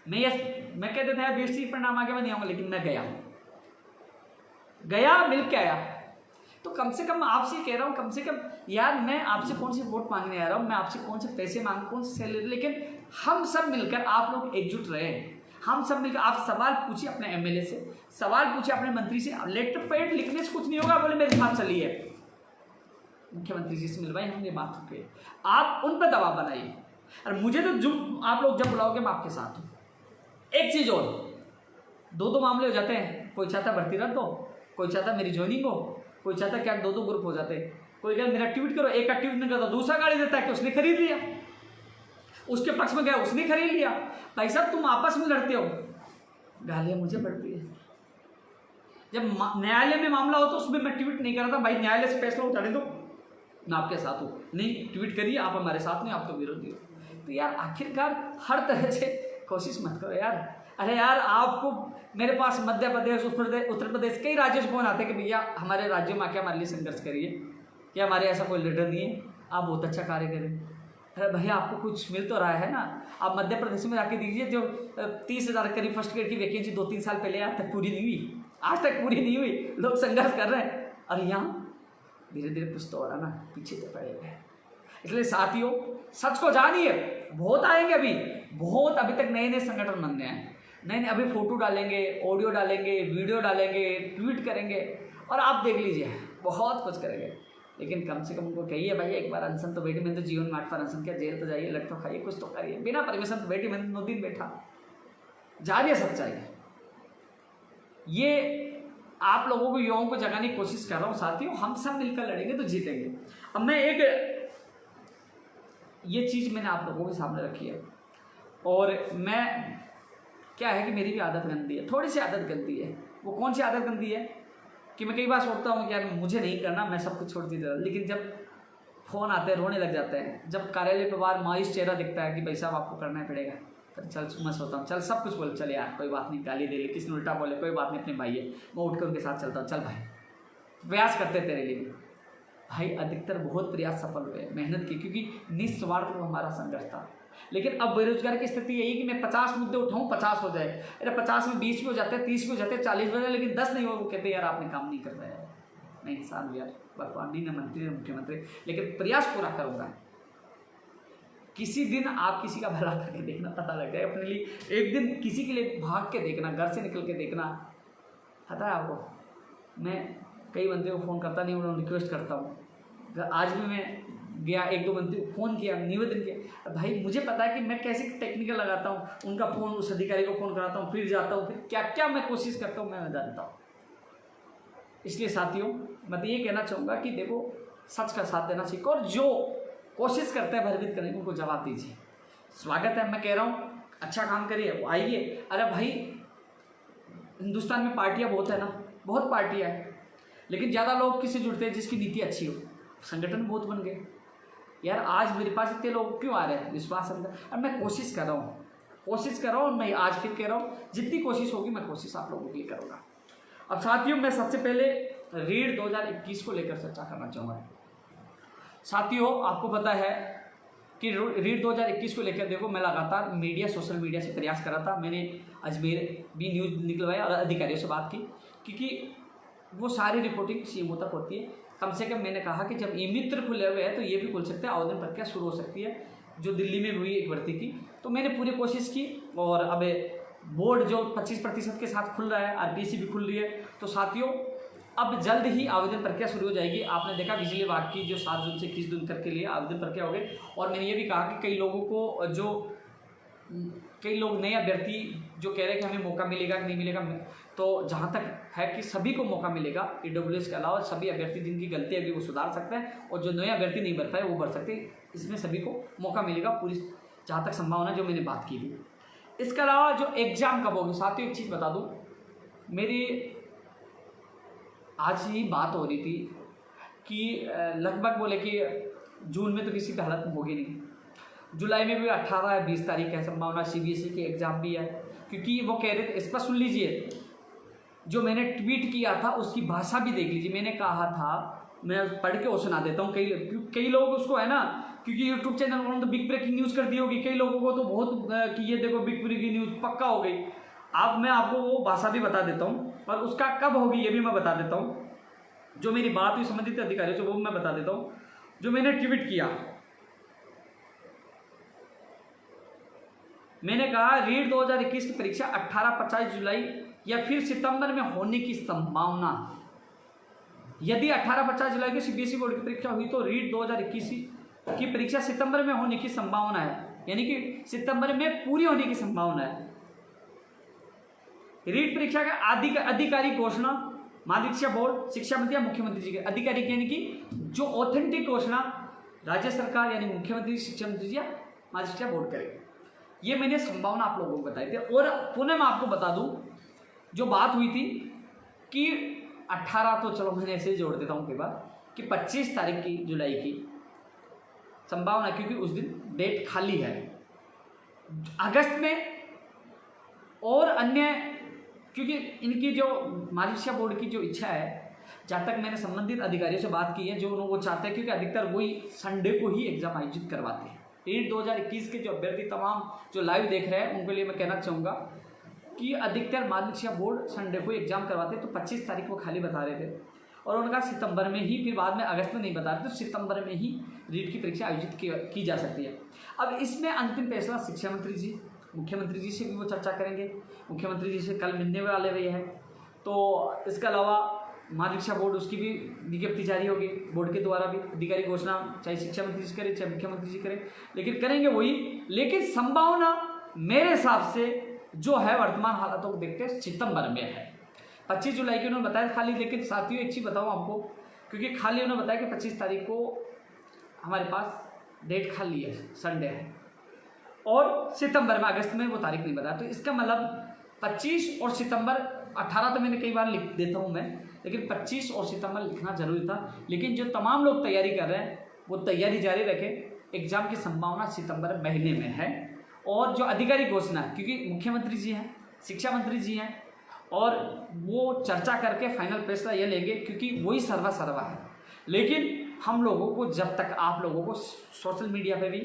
मैं कहते थे बीएसटीसी परिणाम आ गया मैं नहीं आऊंगा, लेकिन मैं गया मिल के आया। तो कम से कम आपसे कह रहा हूँ, कम से कम यार मैं आपसे कौन सी वोट मांगने आ रहा हूँ, मैं आपसे कौन से पैसे मांग, कौन से सैलरी, लेकिन हम सब मिलकर, आप लोग एकजुट रहे, हम सब मिलकर, आप सवाल पूछिए अपने एमएलए से, सवाल पूछिए अपने मंत्री से। लेटर पैड लिखने से कुछ नहीं होगा, बोले मेरे साथ चलिए मुख्यमंत्री जी से मिलवाए, हमने बात की, आप उन पर दबाव बनाइए। और मुझे तो जो आप लोग जब बुलाओगे मैं आपके साथ हूँ। एक चीज़ और, दो मामले हो जाते हैं, कोई चाहता भर्ती रद्द हो, कोई चाहता मेरी ज्वाइनिंग हो, कोई चाहता क्या दो ग्रुप हो जाते हैं। कोई कहता मेरा ट्वीट करो, एक का ट्वीट नहीं करता दूसरा गाड़ी देता है कि उसने खरीद लिया, उसके पक्ष में गया उसने खरीद लिया। भाई साहब तुम आपस में लड़ते हो, गालियाँ मुझे पड़ती है। जब न्यायालय में मामला हो तो उसमें मैं ट्वीट नहीं कर रहा था, भाई न्यायालय से फैसला उठाने दो, मैं आपके साथ हूँ, नहीं ट्वीट करिए, आप हमारे साथ नहीं, आप तो विरोधी हो। तो यार आखिरकार हर तरह से कोशिश मत करो यार। अरे यार आपको मेरे पास मध्य प्रदेश, उत्तर प्रदेश कई राज्यों से फोन आते हैं कि भैया हमारे राज्यों में आके हमारे लिए संघर्ष करिए, कि हमारे ऐसा कोई लीडर नहीं है, आप बहुत अच्छा कार्य करें। अरे भैया आपको कुछ मिल तो रहा है ना, आप मध्य प्रदेश में जाके दीजिए, जो 30,000 करीब फर्स्ट ग्रेड की वैकेंसी 2-3 साल पहले आज तक पूरी नहीं हुई, आज तक पूरी नहीं हुई, लोग संघर्ष कर रहे हैं, और यहाँ धीरे धीरे कुछ तो हो रहा ना, पीछे तो पड़े हुए। इसलिए साथियों सच को जानिए, बहुत आएंगे अभी, बहुत अभी तक नए नए संगठन बनने हैं, नए नए, अभी फोटो डालेंगे, ऑडियो डालेंगे, वीडियो डालेंगे, ट्वीट करेंगे, और आप देख लीजिए बहुत कुछ करेंगे। लेकिन कम से कम उनको कहिए भाई एक बार अनशन तो बैठी, मैंने तो जीवन में 8 बार अनशन किया, जेल तो जाइए, लट तो खाइए, कुछ तो करिए, बिना परमिशन तो बैठी, मैंने 9 दिन बैठा, जा रही है सच्चाई। ये आप लोगों को, युवाओं को जगाने की कोशिश कर रहा हूँ साथियों, हम सब मिलकर लड़ेंगे तो जीतेंगे। अब मैं एक ये चीज़ मैंने आप लोगों के सामने रखी है, और मैं क्या है कि मेरी भी आदत गंदी है, थोड़ी सी आदत गंदी है। वो कौन सी आदत गंदी है कि मैं कई बार सोचता हूँ कि यार मुझे नहीं करना, मैं सब कुछ छोड़ देता, लेकिन जब फ़ोन आते हैं रोने लग जाते हैं, जब कार्यालय पर बाहर मायूस चेहरा दिखता है कि भाई साहब आपको करना ही पड़ेगा, तो चल मैं सोचता हूँ चल सब कुछ बोल, चल यार कोई बात नहीं, गाली दे ले, किसी ने उल्टा बोले कोई बात नहीं, अपने भाई है, मैं उठ कर उनके साथ चलता हूँ, चल भाई प्रयास करते तेरे लिए। भाई अधिकतर बहुत प्रयास सफल हुए, मेहनत की, क्योंकि निस्वार्थ में हमारा संघर्ष था। लेकिन अब बेरोजगार की स्थिति यही कि मैं 50 मुद्दे उठाऊँ 50 हो जाए, अरे 50 में 20 भी हो जाते हैं, 30 भी हो जाते हैं, 40 भी हो जाए, लेकिन 10 नहीं हो, वो कहते यार आपने काम नहीं कर रहा है। मैं इंसान यार, भगवान नहीं, न मंत्री न मुख्यमंत्री, लेकिन प्रयास पूरा करूँगा। किसी दिन आप किसी का भला करके देखना, पता लग जाए अपने लिए, एक दिन किसी के लिए भाग के देखना, घर से निकल के देखना, पता है आपको। मैं कई बंदे को फ़ोन करता नहीं, उन्होंने रिक्वेस्ट करता हूँ। आज भी मैं गया, 1-2 बंदे फ़ोन किया, निवेदन किया, भाई मुझे पता है कि मैं कैसे टेक्निकल लगाता हूँ, उनका फ़ोन उस अधिकारी को फ़ोन कराता हूँ, फिर जाता हूँ, फिर क्या क्या मैं कोशिश करता हूँ, मैं जानता हूँ। इसलिए साथियों मैं तो ये कहना चाहूँगा कि देखो सच का साथ देना सीखो, और जो कोशिश करते हैं भयभीत करने की उनको जवाब दीजिए। स्वागत है, मैं कह रहा हूँ अच्छा काम करिए, वो आइए। अरे भाई हिंदुस्तान में पार्टियाँ बहुत है ना, बहुत पार्टियाँ हैं, लेकिन ज़्यादा लोग किससे जुड़ते हैं, जिसकी नीति अच्छी हो। संगठन बहुत बन गए यार, आज मेरे पास इतने लोग क्यों आ रहे हैं, विश्वास अंदर। अब मैं कोशिश कर रहा हूँ, और मैं आज फिर कह रहा हूँ जितनी कोशिश होगी मैं कोशिश आप लोगों के लिए करूँगा। अब साथियों मैं सबसे पहले रीड 2021 को लेकर चर्चा करना चाहूँगा। साथियों आपको पता है कि रीड 2021 को लेकर देखो मैं लगातार मीडिया, सोशल मीडिया से प्रयास कर रहा था। मैंने अजमेर भी न्यूज़ निकलवाया और अधिकारियों से बात की, क्योंकि वो सारी रिपोर्टिंग सीएमओ तक होती है। कम से कम मैंने कहा कि जब ई मित्र खुले हुए हैं तो ये भी खुल सकते हैं, आवेदन प्रक्रिया शुरू हो सकती है, जो दिल्ली में हुई एक भर्ती की। तो मैंने पूरी कोशिश की, और अब बोर्ड जो 25% के साथ खुल रहा है, आरपीएससी भी खुल रही है, तो साथियों अब जल्द ही आवेदन प्रक्रिया शुरू हो जाएगी। आपने देखा बिजली विभाग की जो 7 जून से 21 जून तक के लिए आवेदन प्रक्रिया हो गई, और मैंने ये भी कहा कि कई लोगों को कई लोग नए अभ्यर्थी जो कह रहे हैं कि हमें मौका मिलेगा कि नहीं मिलेगा, तो जहाँ तक है कि सभी को मौका मिलेगा। ईडब्ल्यूएस के अलावा सभी अभ्यर्थी जिनकी गलती है वो सुधार सकते हैं, और जो नए अभ्यर्थी नहीं भर पाए वो भर सकते हैं। इसमें सभी को मौका मिलेगा, पूरी जहाँ तक संभावना जो मैंने बात की थी। इसके अलावा जो एग्ज़ाम कब होगी, साथियों एक चीज़ बता दूँ, मेरी आज ही बात हो रही थी कि लगभग बोले कि जून में तो किसी की हालत होगी नहीं, जुलाई में भी 18 या 20 तारीख है संभावना। सीबीएसई की एग्ज़ाम भी है, क्योंकि वो कह रहे थे, इस पर सुन लीजिए, जो मैंने ट्वीट किया था उसकी भाषा भी देख लीजिए। मैंने कहा था, मैं पढ़ के वो सुना देता हूँ, कई लोग उसको है ना, क्योंकि यूट्यूब चैनल उन्होंने तो बिग ब्रेकिंग न्यूज़ कर दी होगी, कई लोगों को तो बहुत कि ये देखो बिग ब्रेकिंग न्यूज़ पक्का हो गई। अब मैं आपको वो भाषा भी बता देता हूँ, और उसका कब होगी ये भी मैं बता देता हूँ। जो मेरी बात हुई संबंधित अधिकारियों से वो मैं बता देता हूँ। जो मैंने ट्वीट किया, मैंने कहा रीट 2021 की परीक्षा 18-25 जुलाई या फिर सितंबर में होने की संभावना। यदि 18-50 जुलाई को सीबीएसई बोर्ड की परीक्षा हुई तो रीट 2021 की परीक्षा सितंबर में होने की संभावना है, यानी कि सितंबर में पूरी होने की संभावना है। रीट परीक्षा का आधिकारिक घोषणा माध्यमिक शिक्षा बोर्ड, शिक्षा मंत्री या मुख्यमंत्री जी के आधिकारिक, यानी कि जो ऑथेंटिक घोषणा राज्य सरकार यानी मुख्यमंत्री, शिक्षा मंत्री जी या माध्यमिक शिक्षा बोर्ड करेगा। ये मैंने संभावना आप लोगों को बताई थी। और पुनः मैं आपको बता दूं, जो बात हुई थी कि 18, तो चलो मैंने ऐसे ही जोड़ देता हूँ कई बार, कि 25 तारीख की जुलाई की संभावना, क्योंकि उस दिन डेट खाली है। अगस्त में और अन्य, क्योंकि इनकी जो माध्यमिक शिक्षा बोर्ड की जो इच्छा है, जहाँ तक मैंने संबंधित अधिकारियों से बात की है, जो वो चाहते हैं, क्योंकि अधिकतर वही संडे को ही एग्जाम आयोजित करवाते हैं। रीट 2021 के जो अभ्यर्थी तमाम जो लाइव देख रहे हैं उनके लिए मैं कहना चाहूँगा कि अधिकतर माध्यमिक शिक्षा बोर्ड संडे को एग्जाम करवाते हैं। तो 25 तारीख को खाली बता रहे थे और उनका सितंबर में ही, फिर बाद में अगस्त में नहीं बता रहे, तो सितंबर में ही रीट की परीक्षा आयोजित की जा सकती है। अब इसमें अंतिम फैसला शिक्षा मंत्री जी, मुख्यमंत्री जी से भी वो चर्चा करेंगे। मुख्यमंत्री जी से कल मिलने वाले हुए हैं। तो इसके अलावा माध्यमिक शिक्षा बोर्ड, उसकी भी विज्ञप्ति जारी होगी बोर्ड के द्वारा भी, आधिकारिक घोषणा चाहे शिक्षा मंत्री जी करें चाहे मुख्यमंत्री जी करें, लेकिन करेंगे वही। लेकिन संभावना मेरे हिसाब से जो है वर्तमान हालातों को देखते हैं सितंबर में है। 25 जुलाई की उन्होंने बताया खाली, लेकिन साथियों एक चीज़ बताऊँ आपको, क्योंकि खाली उन्होंने बताया कि 25 तारीख को हमारे पास डेट खाली है, संडे है, और सितंबर में, अगस्त में वो तारीख नहीं बताया। तो इसका मतलब 25 और सितंबर, 18 तो मैंने कई बार लिख देता हूँ मैं, लेकिन 25 और सितंबर लिखना जरूरी था। लेकिन जो तमाम लोग तैयारी कर रहे हैं वो तैयारी जारी रखें। एग्जाम की संभावना सितंबर महीने में है। और जो आधिकारिक घोषणा, क्योंकि मुख्यमंत्री जी हैं, शिक्षा मंत्री जी हैं, और वो चर्चा करके फाइनल फैसला ये लेंगे, क्योंकि वही सर्वा है। लेकिन हम लोगों को, जब तक आप लोगों को सोशल मीडिया पे भी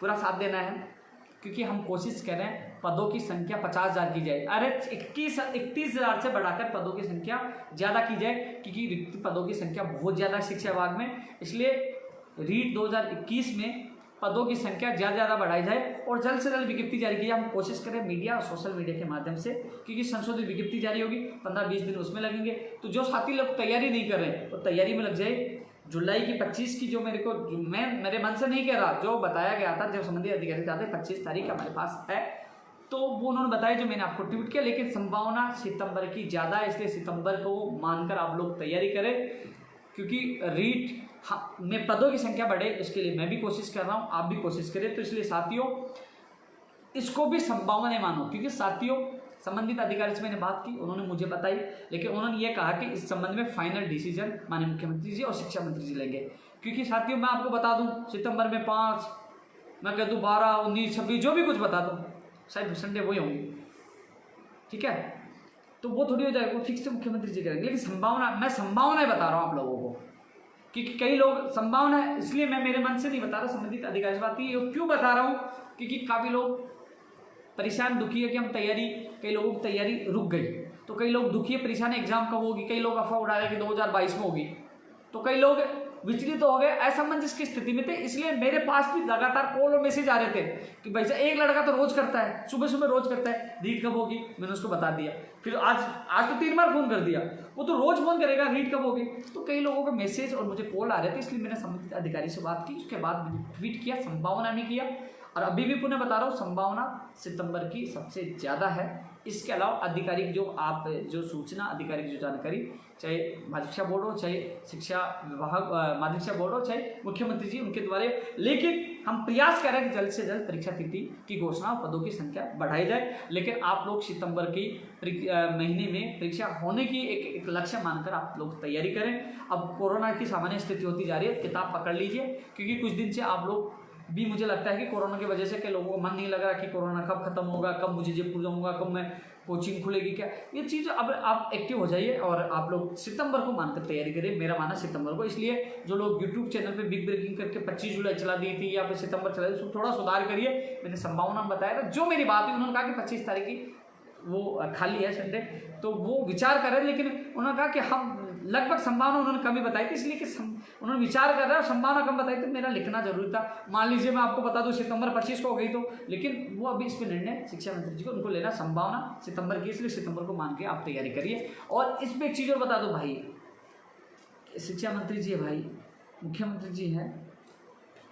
पूरा साथ देना है, क्योंकि हम कोशिश करें पदों की संख्या 50,000 की जाए। अरे 31,000 से बढ़ाकर पदों की संख्या ज़्यादा की जाए, क्योंकि रिक्त पदों की संख्या बहुत ज़्यादा शिक्षा विभाग में। इसलिए रीट 2021 में पदों की संख्या ज़्यादा बढ़ाई जाए और जल्द से जल्द विज्ञप्ति जारी की जाए। हम कोशिश करें मीडिया और सोशल मीडिया के माध्यम से, क्योंकि संशोधित विज्ञप्ति जारी होगी, 15-20 दिन उसमें लगेंगे। तो जो साथी लोग तैयारी नहीं कर रहे हैं वो तैयारी में लग जाए। जुलाई की 25 की, जो मैं मेरे मन से नहीं कह रहा, जो बताया गया था, जो संबंधित अधिकारी चाहते 25 तारीख हमारे पास है, तो वो उन्होंने बताया, जो मैंने आपको ट्वीट किया। लेकिन संभावना सितंबर की ज़्यादा है, इसलिए सितंबर को मानकर आप लोग तैयारी करें, क्योंकि रीट में पदों की संख्या बढ़े, इसके लिए मैं भी कोशिश कर रहा हूँ, आप भी कोशिश करें। तो इसलिए साथियों इसको भी संभावना मानो, क्योंकि साथियों संबंधित अधिकारी से मैंने बात की, उन्होंने मुझे बताई, लेकिन उन्होंने ये कहा कि इस संबंध में फाइनल डिसीजन माननीय मुख्यमंत्री जी और शिक्षा मंत्री जी लेंगे। क्योंकि साथियों मैं आपको बता दूं, सितंबर में 5, मैं कह दूं 12, 19, 26, जो भी कुछ बता दूं, शायद संडे वही होंगे, ठीक है। तो वो थोड़ी हो जाएगा, वो फिक्स से मुख्यमंत्री जी करेंगे। लेकिन संभावना, मैं संभावनाएं बता रहा हूँ आप लोगों को, क्योंकि कई लोग संभावना है, इसलिए मैं मेरे मन से नहीं बता रहा, संबंधित अधिकारी से बात की। क्यों बता रहा हूँ? क्योंकि काफ़ी लोग परेशान दुखी है कि हम तैयारी, कई लोगों की तैयारी रुक गई, तो कई लोग दुखी है, परेशान है एग्जाम कब होगी। कई लोग अफवाह उड़ा रहे कि 2022 में होगी, तो कई लोग विचलित हो गए, असमंजस की स्थिति में थे। इसलिए मेरे पास भी लगातार कॉल और मैसेज आ रहे थे कि भाई साहब, एक लड़का तो रोज करता है, सुबह सुबह रोज करता है, रीट कब होगी, मैंने उसको बता दिया। फिर आज तो 3 बार फोन कर दिया, वो तो रोज फोन करेगा, रीट कब होगी। तो कई लोगों के मैसेज और मुझे कॉल आ रहे थे, इसलिए मैंने संबंधित अधिकारी से बात की, उसके बाद मैंने ट्वीट किया, संभावना नहीं किया। और अभी भी पुनः बता रहा हूँ, संभावना सितंबर की सबसे ज़्यादा है। इसके अलावा आधिकारिक जो सूचना, आधिकारिक जो जानकारी, चाहे माध्यमिक शिक्षा बोर्ड हो, चाहे शिक्षा विभाग, माध्यमिक शिक्षा बोर्ड हो, चाहे मुख्यमंत्री जी, उनके द्वारा। लेकिन हम प्रयास करें कि जल्द से जल्द परीक्षा तिथि की घोषणा और पदों की संख्या बढ़ाई जाए। लेकिन आप लोग सितंबर की महीने में परीक्षा होने की एक लक्ष्य मानकर आप लोग तैयारी करें। अब कोरोना की सामान्य स्थिति होती जा रही है, किताब पकड़ लीजिए, क्योंकि कुछ दिन से आप लोग भी, मुझे लगता है कि कोरोना की वजह से कई लोगों को मन नहीं लग रहा कि कोरोना कब खत्म होगा, कब मुझे जयपुर जाऊंगा, कब मैं कोचिंग खुलेगी, क्या ये चीज़। अब आप एक्टिव हो जाइए और आप लोग सितंबर को मानकर तैयारी करिए, मेरा मानना सितंबर को। इसलिए जो लोग यूट्यूब चैनल पे बिग ब्रेकिंग करके 25 जुलाई चला दी थी या फिर सितंबर चला दी, थोड़ा सुधार करिए। मैंने संभावना बताया था, जो मेरी बात हुई, उन्होंने कहा कि 25 तारीख की वो खाली है संडे, तो वो विचार कर रहे हैं। लेकिन उन्होंने कहा कि हम लगभग संभावना उन्होंने कमी बताई थी, इसलिए कि उन्होंने विचार कर रहे हैं और संभावना कम बताई, तो मेरा लिखना जरूरी था। मान लीजिए मैं आपको बता दूं सितंबर 25 को हो गई तो, लेकिन वो अभी इस पर निर्णय शिक्षा मंत्री जी को उनको लेना संभावना सितंबर की, इसलिए सितंबर को मान के आप तैयारी करिए। और इस पर एक चीज़ और बता दो भाई, शिक्षा मंत्री जी है भाई, मुख्यमंत्री जी हैं,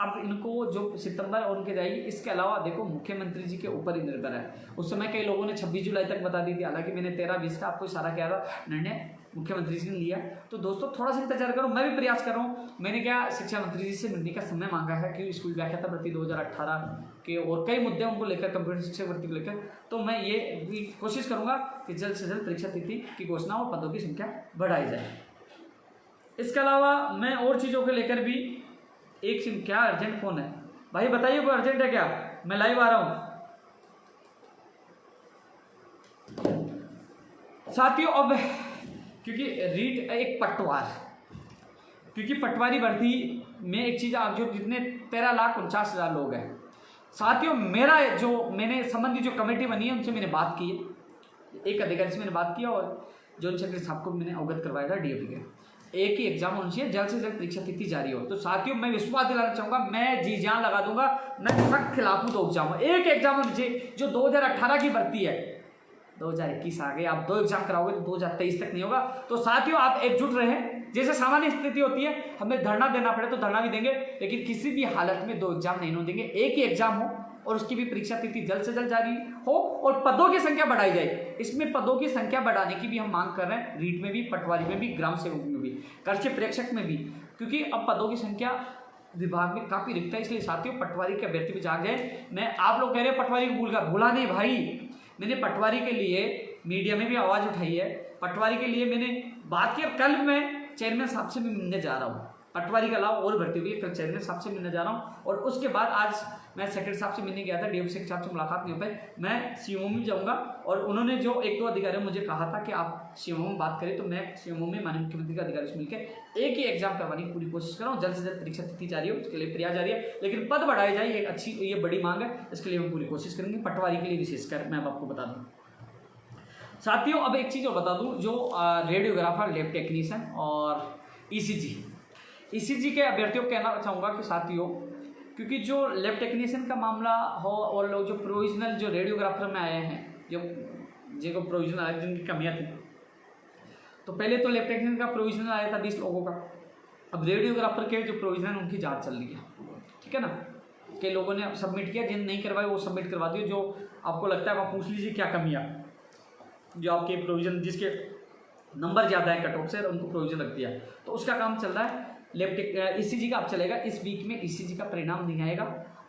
अब इनको जो सितंबर और उनके जाएगी, इसके अलावा देखो मुख्यमंत्री जी के ऊपर ही निर्भर है। उस समय कई लोगों ने 26 जुलाई तक बता दी थी, हालांकि मैंने 13-20 का आपको इशारा किया था, निर्णय मुख्यमंत्री जी ने लिया। तो दोस्तों थोड़ा सा इंतजार करो, मैं भी प्रयास कर रहा हूँ। मैंने क्या शिक्षा मंत्री जी से मिलने का समय मांगा है कि स्कूल व्याख्याता भर्ती 2018 के और कई मुद्दे उनको लेकर, कंप्यूटर शिक्षक भर्ती को लेकर, तो मैं ये भी कोशिश करूँगा कि जल्द से जल्द परीक्षा तिथि की घोषणा और पदों की संख्या बढ़ाई जाए। इसके अलावा मैं और चीज़ों को लेकर भी एक सिम, क्या अर्जेंट फोन है भाई, बताइए कोई अर्जेंट है क्या? मैं लाइव आ रहा हूं साथियों। अब क्योंकि रीट एक पटवार, क्योंकि पटवारी भर्ती में एक चीज, आप जो जितने 13,49,000 लोग हैं साथियों, मेरा जो मैंने संबंधी जो कमेटी बनी है उनसे मैंने बात की है, एक अधिकारी से मैंने बात किया और जो सेक्रेटरी साहब को मैंने अवगत करवाया था डीएपी के, एक ही एग्जाम होना चाहिए, जल्द से जल्द परीक्षा तिथि जारी हो। तो साथियों मैं विश्वास दिलाना चाहूंगा, मैं जी जान लगा दूंगा, मैं सख्त खिलाफ हूं। 2 एग्जाम, एक एग्जाम होना चाहिए। जो 2018 की भर्ती है, 2021 आ गए, आप 2 एग्जाम कराओगे तो 2023 तक नहीं होगा। तो साथियों आप एकजुट रहें, जैसे सामान्य स्थिति होती है, हमें धरना देना पड़े तो धरना भी देंगे, लेकिन किसी भी हालत में 2 एग्जाम नहीं होने देंगे। एक ही एग्जाम हो और उसकी भी परीक्षा तिथि जल्द से जल्द जारी हो और पदों की संख्या बढ़ाई जाए। इसमें पदों की संख्या बढ़ाने की भी हम मांग कर रहे हैं, रीट में भी, पटवारी में भी, ग्राम सेवक में भी, कृषि प्रेक्षक में भी, क्योंकि अब पदों की संख्या विभाग में काफी रिक्त है। इसलिए साथियों पटवारी के अभ्यर्थी भी जाग जाए। मैं, आप लोग कह रहे हैं पटवारी को भूला नहीं भाई, मैंने पटवारी के लिए मीडिया में भी आवाज उठाई है, पटवारी के लिए मैंने बात की। कल मैं चेयरमैन साहब से भी मिलने जा रहा हूँ, पटवारी के अलावा और भर्ती हुई है, कल चेयरमैन साहब से मिलने जा रहा हूँ। और उसके बाद आज मैं सेक्रेटरी साहब से मिलने गया था, डीएफसी साहब से मुलाकात नहीं हो पाई, मैं सीएमओ में जाऊँगा। और उन्होंने जो 1-2 अधिकारियों मुझे कहा था कि आप सीएमओ में बात करें, तो मैं सीएमओ में माननीय मुख्यमंत्री के अधिकारी से मिलकर एक ही एग्जाम करवाने की पूरी कोशिश कर रहा हूँ। जल्द से जल्द परीक्षा तिथि जारी हो, उसके लिए प्रयास जारी है, लेकिन पद बढ़ाए जाए, ये अच्छी, ये बड़ी मांग है, इसके लिए हम पूरी कोशिश करेंगे। पटवारी के लिए विशेषकर मैं आपको बता दूँ साथियों। अब एक चीज़ और बता दूँ, जो रेडियोग्राफर, लैब टेक्नीशियन और ईसीजी के अभ्यर्थियों को कहना चाहूँगा कि साथियों, क्योंकि जो लैब टेक्नीशियन का मामला हो और लोग जो प्रोविजनल जो रेडियोग्राफर में आए हैं, जो जिनको प्रोविजनल आए, जिनकी कमियाँ थी, तो पहले तो लैब टेक्नीशियन का प्रोविजनल आया था 20 लोगों का, अब रेडियोग्राफर के जो प्रोविजनल उनकी जाँच चल रही है, ठीक है ना। कई लोगों ने सबमिट किया, जिन नहीं करवाए वो सबमिट करवा दिए। जो आपको लगता है वहाँ पूछ लीजिए क्या कमियाँ, जो आपके प्रोविजन, जिसके नंबर ज़्यादा है कट ऑफ से, उनको प्रोविजन रख दिया, तो उसका काम चल रहा है। ईसीजी का अब चलेगा, इस वीक में ईसीजी का परिणाम नहीं आएगा,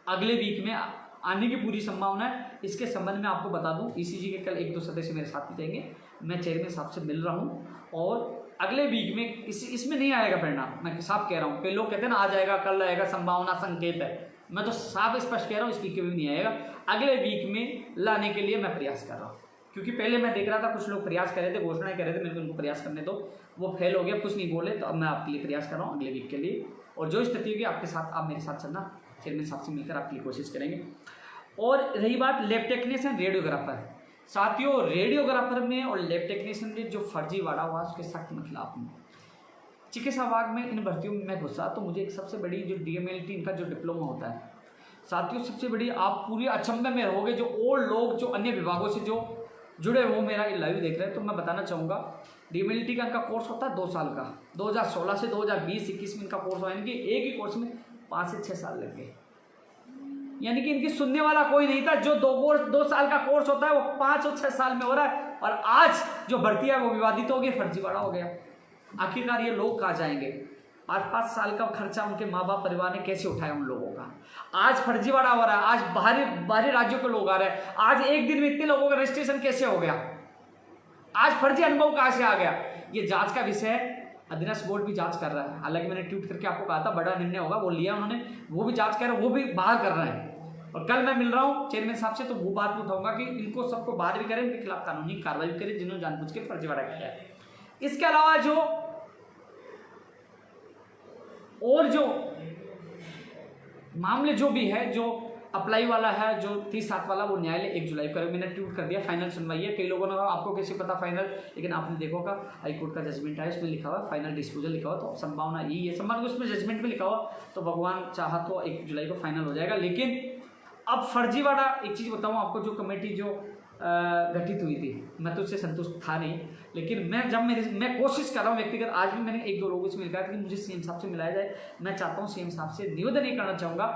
अगले वीक में आने की पूरी संभावना है। इसके संबंध में आपको बता दूं, ईसीजी के कल 1-2 सदस्य मेरे साथ में जाएंगे, मैं चेयरमैन साहब से मिल रहा हूं, और अगले वीक में इसमें नहीं आएगा परिणाम, मैं साफ कह रहा हूं। कई लोग कहते हैं ना आ जाएगा, कल आएगा, संभावना, संकेत है, मैं तो साफ स्पष्ट कह रहा हूँ, इस वीक में भी नहीं आएगा, अगले वीक में लाने के लिए मैं प्रयास कर रहा हूँ। क्योंकि पहले मैं देख रहा था कुछ लोग प्रयास कर रहे थे, घोषणाएं कर रहे थे, मेरे को उनको प्रयास करने दो, वो फेल हो गया, कुछ नहीं बोले, तो अब मैं आपके लिए प्रयास कर रहा हूँ अगले वीक के लिए। और जो स्थिति होगी आपके साथ, आप मेरे साथ चलना, चेयरमैन साहब से मिलकर आपके लिए कोशिश करेंगे। और रही बात लैब टेक्नीशियन, रेडियोग्राफर, साथियों रेडियोग्राफर में और लैब टेक्नीशियन में जो फर्जीवाड़ा हुआ उसके सख्त मैं खिलाफ हूँ। चिकित्सा विभाग में इन भर्तियों में मैं घुसा तो मुझे एक सबसे बड़ी जो DMLT इनका जो डिप्लोमा होता है साथियों, सबसे बड़ी, आप पूरी अचंभे में रहोगे, जो और लोग जो अन्य विभागों से जो जुड़े वो मेरा लाइव देख रहे हैं, तो मैं बताना चाहूँगा DMLT का इनका कोर्स होता है 2 साल का, 2016 से 2020-21 में इनका कोर्स हुआ, यानी कि एक ही कोर्स में 5 से 6 साल लग गए, यानी कि इनकी सुनने वाला कोई नहीं था। जो 2 साल का कोर्स होता है वो 5 और 6 साल में हो रहा है, और आज जो भर्ती है वो विवादित हो गई, फर्जीवाड़ा हो गया। आखिरकार ये लोग कहाँ जाएंगे? 5-5 साल का खर्चा उनके माँ बाप परिवार ने कैसे उठाया उन लोगों का? आज फर्जीवाड़ा हो रहा है, आज बाहरी राज्यों के लोग आ रहे हैं, आज एक दिन में इतने लोगों का रजिस्ट्रेशन कैसे हो गया? आज फर्जी अनुभव कहाँ से आ गया? ये जांच का विषय है, अधीनस्थ बोर्ड भी जांच कर रहा है। हालांकि मैंने ट्वीट करके आपको कहा था बड़ा निर्णय होगा, वो लिया उन्होंने, वो भी जांच कर रहे हैं, वो भी बाहर कर रहे हैं। और कल मैं मिल रहा हूँ चेयरमैन साहब से, तो वो बात भी उठाऊंगा कि इनको सबको बाहर भी करें, इनके खिलाफ कानूनी कार्रवाई भी करें जिन्होंने जानबूझ के फर्जीवाड़ा किया है। इसके अलावा जो और जो मामले जो भी है, जो अप्लाई वाला है जो 30/7 वाला, वो न्यायालय 1 जुलाई को करेगा। मैंने ट्वीट कर दिया, फाइनल सुनवाई है। कई लोगों ने कहा आपको कैसे पता फाइनल, लेकिन आपने देखा होगा हाई कोर्ट का जजमेंट है, उसमें लिखा हुआ फाइनल डिस्पोजल लिखा हुआ, तो संभावना यही है। संभावना उसमें जजमेंट में लिखा हुआ, तो भगवान चाहा तो 1 जुलाई को फाइनल हो जाएगा। लेकिन अब फर्जीवाड़ा, एक चीज़ बताऊँ आपको, जो कमेटी जो गठित हुई थी, मैं तो उससे संतुष्ट था नहीं, लेकिन मैं कोशिश कर रहा हूँ व्यक्तिगत, आज भी मैंने 1-2 लोगों से मिलकर कि मुझे सीएम साहब से मिलाया जाए। मैं चाहता हूँ सीएम साहब से निवेदन ये करना चाहूँगा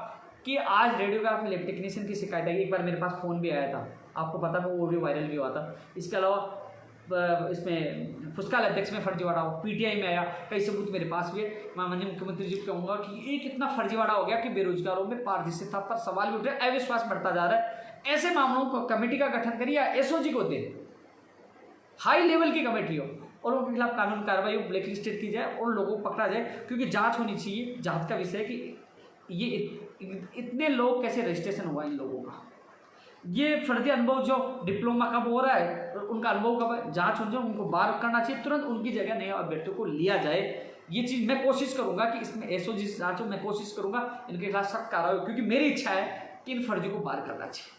कि आज रेडियोग्राफी लैब टेक्नीशियन की शिकायत आई। एक बार मेरे पास फ़ोन भी आया था, आपको पता है वो ऑडियो वायरल भी हुआ था। इसके अलावा इसमें फुस्काल अध्यक्ष में फर्जीवाड़ा हो, पीटीआई में आया, कई सबूत मेरे पास भी है। मैं माननीय मुख्यमंत्री जी को कहूँगा कि एक इतना फर्जीवाड़ा हो गया कि बेरोजगारों में पारदर्शिता पर सवाल भी उठ रहे, अविश्वास बढ़ता जा रहा है। ऐसे मामलों को कमेटी का गठन करिए या एसओजी को दे, हाई लेवल की कमेटी हो, और उनके खिलाफ कानून कार्रवाई हो, ब्लैक लिस्टेड की जाए और लोगों को पकड़ा जाए, क्योंकि जांच होनी चाहिए। जांच का विषय है कि ये इतने लोग कैसे रजिस्ट्रेशन हुआ इन लोगों का, ये फर्जी अनुभव जो डिप्लोमा कब हो रहा है, उनका अनुभव कब, जांच हो जाए, उनको बाहर करना चाहिए, तुरंत उनकी जगह नए अभ्यर्थियों को लिया जाए। ये चीज़ मैं कोशिश करूंगा कि इसमें एसओजी जांच हो, मैं कोशिश करूंगा इनके खिलाफ सख्त कार्रवाई हो, क्योंकि मेरी इच्छा है कि इन फर्जी को बाहर करना चाहिए।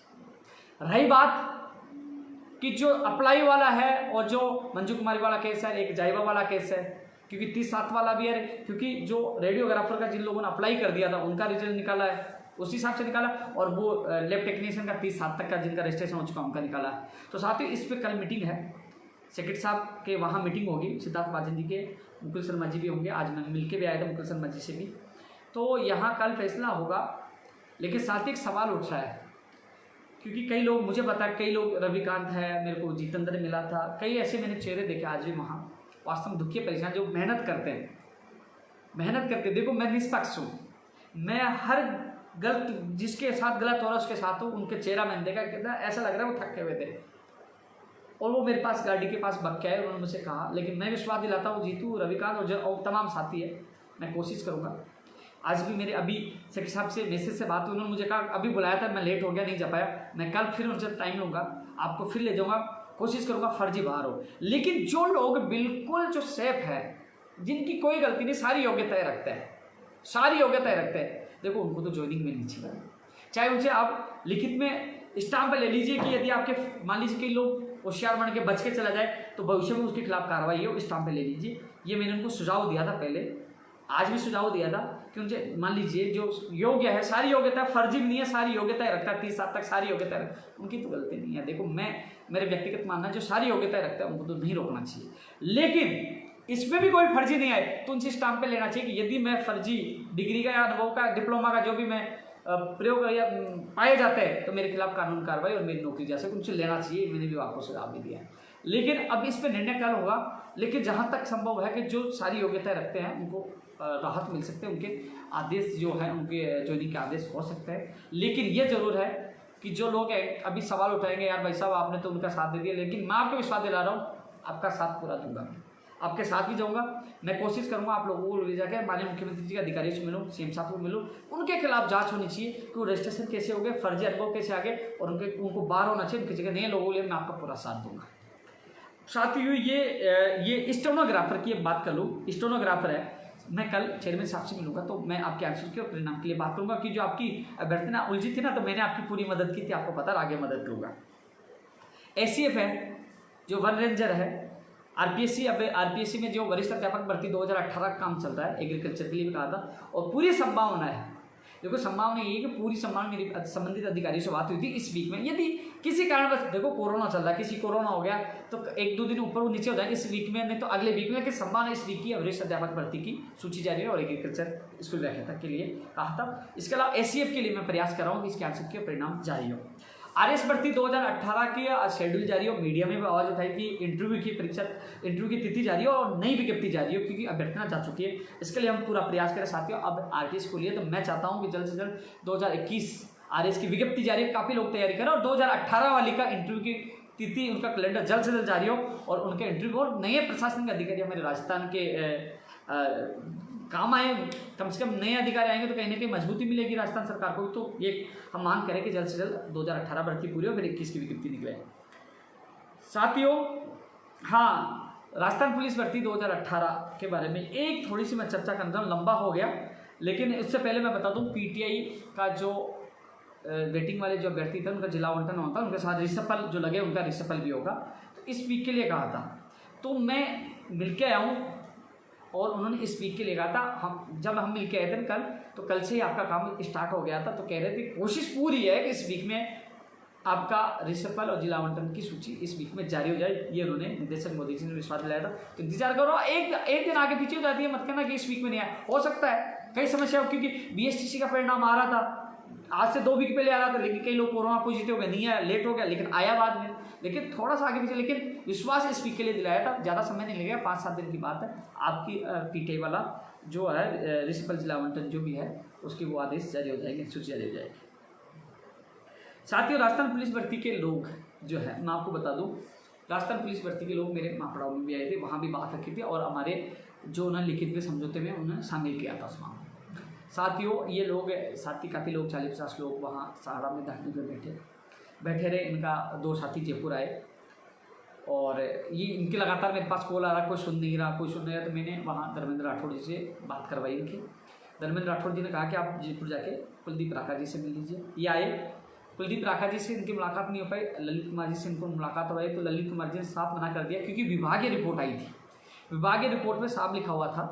रही बात कि जो अप्लाई वाला है और जो मंजू कुमारी वाला केस है, एक जाइबा वाला केस है, क्योंकि 30/7 वाला भी है, क्योंकि जो रेडियोग्राफर का जिन लोगों ने अप्लाई कर दिया था उनका रिजल्ट निकाला है, उसी हिसाब से निकाला, और वो लैब टेक्नीशियन का 30/7 तक का जिनका रजिस्ट्रेशन हो चुका उनका निकाला है। तो साथ ही इस पर कल मीटिंग है, सेक्रेटरी साहब के वहाँ मीटिंग होगी, सिद्धार्थ महाजन जी के, मुकुल शर्मा जी भी होंगे, आज मैं मिल के भी आया था मुकुल शर्मा जी से भी, तो यहाँ कल फैसला होगा। लेकिन साथ ही एक सवाल उठ रहा है, क्योंकि कई लोग, मुझे पता है कई लोग, रविकांत है, मेरे को जितेंद्र मिला था, कई ऐसे मैंने चेहरे देखे आज भी वहाँ, वास्तव में दुखी परेशान, जो मेहनत करते हैं। देखो मैं निष्पक्ष हूँ, मैं हर गलत, जिसके साथ गलत हो रहा है उसके साथ हूँ। उनके चेहरा मैंने देखा, कितना ऐसा लग रहा है वो थके हुए थे, और वो मेरे पास गाड़ी के पास बक के आए, उन्होंने मुझे कहा, लेकिन मैं विश्वास दिलाता हूँ जीतू, रविकांत और जो तमाम साथी है, मैं कोशिश करूँगा। आज भी मेरे अभी सेक्रेटरी साहब से मैसेज से बात हुई, उन्होंने मुझे कहा अभी बुलाया था, मैं लेट हो गया, नहीं जा पाया, मैं कल फिर उनसे टाइम लूँगा, आपको फिर ले जाऊँगा, कोशिश करूँगा फर्जी बाहर हो। लेकिन जो लोग बिल्कुल जो सेफ है, जिनकी कोई गलती नहीं, सारी योग्यताएँ रखते हैं, देखो उनको तो ज्वाइनिंग मिलनी चाहिए। चाहे उनसे आप लिखित में स्टाम्प ले लीजिए कि यदि आपके, मान लीजिए कई लोग होशियार बन के बच के चला जाए तो भविष्य में उसके खिलाफ कार्रवाई हो, स्टाम्प ले लीजिए। ये मैंने उनको सुझाव दिया था पहले, आज भी सुझाव दिया था कि उनसे, मान लीजिए जो योग्य है, सारी योग्यता, फर्जी भी नहीं है, सारी योग्यताएं रखता है, 30 साल तक सारी योग्यताएं, उनकी तो गलती नहीं है। देखो मेरे व्यक्तिगत मानना है, जो सारी योग्यताएं रखता है उनको तो नहीं रोकना चाहिए। लेकिन इसमें भी कोई फर्जी नहीं आए तो उनसे स्टाम्प पे लेना चाहिए कि यदि मैं फर्जी डिग्री का या अनुभव का, डिप्लोमा का जो भी मैं प्रयोग या पाए जाते हैं तो मेरे खिलाफ कानून कार्रवाई और मेरी नौकरी जैसे उनसे लेना चाहिए। मैंने भी आपको सुझाव भी दिया है, लेकिन अब इस पर निर्णय कल होगा। लेकिन जहाँ तक संभव है कि जो सारी योग्यताएं रखते हैं उनको राहत मिल सकते हैं, उनके आदेश जो है, उनके ज्वाइनिंग के आदेश हो सकते हैं। लेकिन ये जरूर है कि जो लोग अभी सवाल उठाएंगे, यार भाई साहब आपने तो उनका साथ दे दिया, लेकिन मैं आपको विश्वास दिला रहा हूँ आपका साथ पूरा दूंगा, आपके साथ भी जाऊंगा। मैं कोशिश करूंगा आप लोगों को ले जाकर माननीय मुख्यमंत्री जी के अधिकारियों से मिलूँ, सीएम साहब को मिलूँ, उनके खिलाफ जांच होनी चाहिए कि वो रजिस्ट्रेशन कैसे हो गए, फर्जी अनुभव कैसे आ गए, और उनको बाहर होना चाहिए। उनकी जगह नए लोगों के लिए मैं आपका पूरा साथ दूंगा। साथियों ये स्टेनोग्राफर की बात कर लूँ, स्टेनोग्राफर है, मैं कल चेयरमैन साहब से मिलूंगा तो मैं आपके आंसर के और परिणाम के लिए बात करूंगा कि जो आपकी अभ्यर्थी ना उलझी थी ना, तो मैंने आपकी पूरी मदद की थी, आपको पता, आगे मदद करूंगा। एसीएफ है जो वन रेंजर है, आरपीएससी, अब आरपीएससी में जो वरिष्ठ अध्यापक भर्ती 2018 का काम चल रहा है, एग्रीकल्चर के लिए भी कहा था, और पूरी संभावना है, देखो संभावना ये है कि पूरी संभावना, मेरी संबंधित अधिकारी से बात हुई थी इस वीक में, यदि किसी कारणवश, देखो कोरोना चल रहा है, किसी कोरोना हो गया तो 1-2 दिन ऊपर नीचे हो जाएगा इस वीक में, नहीं तो अगले वीक में, कि संभावना इस वीक की वरिष्ठ अध्यापक भर्ती की सूची जारी है और एग्रीकल्चर स्कूल व्याख्याता के लिए कहा था। इसके अलावा एसीएफ के लिए मैं प्रयास कर रहा हूँ कि इसके आंसर के परिणाम जारी हो। आरएस भर्ती 2018 की शेड्यूल जारी हो, मीडिया में भी आवाज उठाई कि इंटरव्यू की तिथि जारी हो और नई विज्ञप्ति जारी हो, क्योंकि अभ्यर्थना जा चुकी है। इसके लिए हम पूरा प्रयास करें साथियों। अब आरटीएस को लिए तो मैं चाहता हूं कि जल्द से जल्द 2021 आरएस की विज्ञप्ति जारी है, काफी लोग तैयारी करें, और 2018 वाली का इंटरव्यू की तिथि, उनका कैलेंडर जल्द से जल्द जारी हो, और उनके इंटरव्यू और नए प्रशासनिक अधिकारी हमारे राजस्थान के काम आए, कम से कम नए अधिकारी आएंगे तो कहीं ना कहीं मजबूती मिलेगी राजस्थान सरकार को। तो ये हम मांग करें कि जल्द से जल्द 2018 भर्ती पूरी हो, फिर 21 की विज्ञप्ति निकले। साथियों, हाँ, राजस्थान पुलिस भर्ती 2018 के बारे में एक थोड़ी सी मैं चर्चा करना चाहूँ, लंबा हो गया, लेकिन इससे पहले मैं बता दूं, पीटीआई का जो वेटिंग वाले जो अभ्यर्थी थे उनका जिला आवंटन होता है, उनके साथ रिसफल जो लगे उनका रिसफल भी होगा। तो इस वीक के लिए कहा था, तो मैं मिल के आया हूँ और उन्होंने इस वीक के लिए कहा था। जब हम मिल के आए थे कल, तो कल से ही आपका काम स्टार्ट हो गया था। तो कह रहे थे कोशिश पूरी है कि इस वीक में आपका रिसफल और जिला आवंटन की सूची इस वीक में जारी हो जाए। ये उन्होंने निदेशक मोदी जी ने विश्वास दिलाया था। तो इंतजार करो, एक दिन आगे पीछे हो जाती है, मत कहना कि इस वीक में नहीं आया। हो सकता है कई समस्या हो, क्योंकि बीएसटीसी का परिणाम आ रहा था, आज से 2 वीक पहले आ रहा था, लेकिन कई लोग कोरोना पॉजिटिव हो गए, नहीं आया, लेट हो गया, लेकिन आया बाद में, लेकिन थोड़ा सा आगे पीछे। लेकिन विश्वास इस वीक के लिए दिलाया था, ज़्यादा समय नहीं लगेगा, 5-7 दिन की बात है। आपकी पीटीआई वाला जो है रिसफल जिला आवंटन जो भी है उसकी वो आदेश जारी हो जाएंगे, सूची जारी हो जाएगी। साथ ही राजस्थान पुलिस भर्ती के लोग जो है, मैं आपको बता दूं, राजस्थान पुलिस भर्ती के लोग मेरे महापड़ाव में भी आए थे, वहाँ भी बात रखी थी और हमारे जो उन्होंने लिखित में समझौते में उन्होंने शामिल किया था उसमें। साथियों ये लोग साथी काफ़ी लोग 40-50 लोग वहाँ सहारा में धरने पर बैठे रहे। इनका 2 साथी जयपुर आए और ये इनके लगातार मेरे पास कॉल आ रहा, कोई सुन नहीं रहा। तो मैंने वहाँ धर्मेंद्र राठौड़ जी से बात करवाई इनकी। धर्मेंद्र राठौड़ जी ने कहा कि आप जयपुर जाके कुलदीप राठा जी से मिल लीजिए। ये आए, कुलदीप राठा जी से इनकी मुलाकात नहीं हो पाई, ललित कुमार जी से इनको मुलाकात हो पाई, तो ललित कुमार जी ने साफ मना कर दिया, क्योंकि विभागीय रिपोर्ट आई थी। विभागीय रिपोर्ट में साफ लिखा हुआ था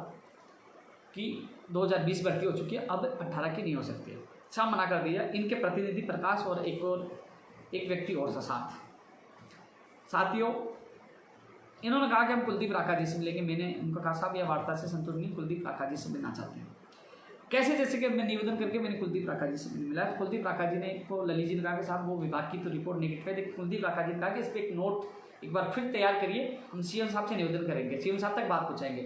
कि 2020 भर्ती हो चुकी है, अब 18 की नहीं हो सकती है, साफ मना कर दिया। इनके प्रतिनिधि प्रकाश और एक व्यक्ति और था साथियों, इन्होंने कहा कि हम कुलदीप राठा जी से मिलेंगे। मैंने उनको कहा साहब यह वार्ता से संतुष्ट नहीं, कुलदीप राठा जी से मिलना चाहते हैं। कैसे, जैसे कि मैं निवेदन करके मैंने कुलदीप राठा जी से मिला। कुलदीप राठा जी ने को ललित जी ने कहा कि साहब वो विभाग की तो रिपोर्ट नेगेटिव है, लेकिन कुलदीप राठा जी ने कहा कि इस पर एक नोट एक बार फिर तैयार करिए, हम सीएम साहब से निवेदन करेंगे, सीएम साहब तक बात पहुँचाएंगे।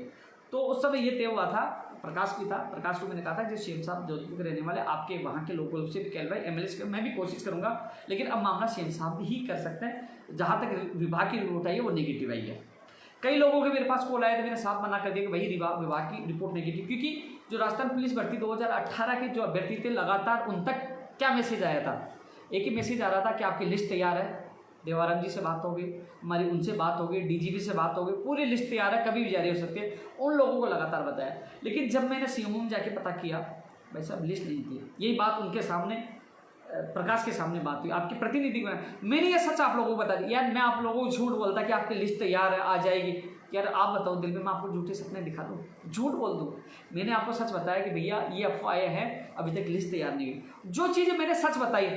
तो उस समय ये तय हुआ था, प्रकाश भी था, प्रकाश को मैंने कहा था कि सीएम साहब जोधपुर के रहने वाले, आपके वहाँ के लोगों से भी कहलवाई, एमएलए मैं भी कोशिश करूँगा, लेकिन अब मामला सीएम साहब भी ही कर सकते हैं। जहाँ तक विभाग की रिपोर्ट आई है वो नेगेटिव आई है। कई लोगों के मेरे पास कॉल आए थे, मैंने साफ मना कर दिया कि भाई विभाग की रिपोर्ट नेगेटिव, क्योंकि जो राजस्थान पुलिस भर्ती 2018 के जो अभ्यर्थी थे लगातार उन तक क्या मैसेज आया था, एक ही मैसेज आ रहा था कि आपकी लिस्ट तैयार है। देवाराम जी से बात होगी, हमारी उनसे बात होगी, डीजीपी से बात होगी, पूरी लिस्ट तैयार है, कभी भी जारी हो सकती है, उन लोगों को लगातार बताया। लेकिन जब मैंने सीएमओ में जाके पता किया, भाई साहब लिस्ट नहीं थी। यही बात उनके सामने, प्रकाश के सामने बात हुई, आपके प्रतिनिधि में मैंने ये सच आप लोगों को बता दिया। यार मैं आप लोगों को झूठ बोलता कि आपकी लिस्ट तैयार है, आ जाएगी, यार आप बताओ दिल में मैं आपको झूठे सपने दिखा दूँ, झूठ बोल दूँ? मैंने आपको सच बताया कि भैया ये अफवाह है, अभी तक लिस्ट तैयार नहीं हुई। जो चीज़ें मैंने सच बताई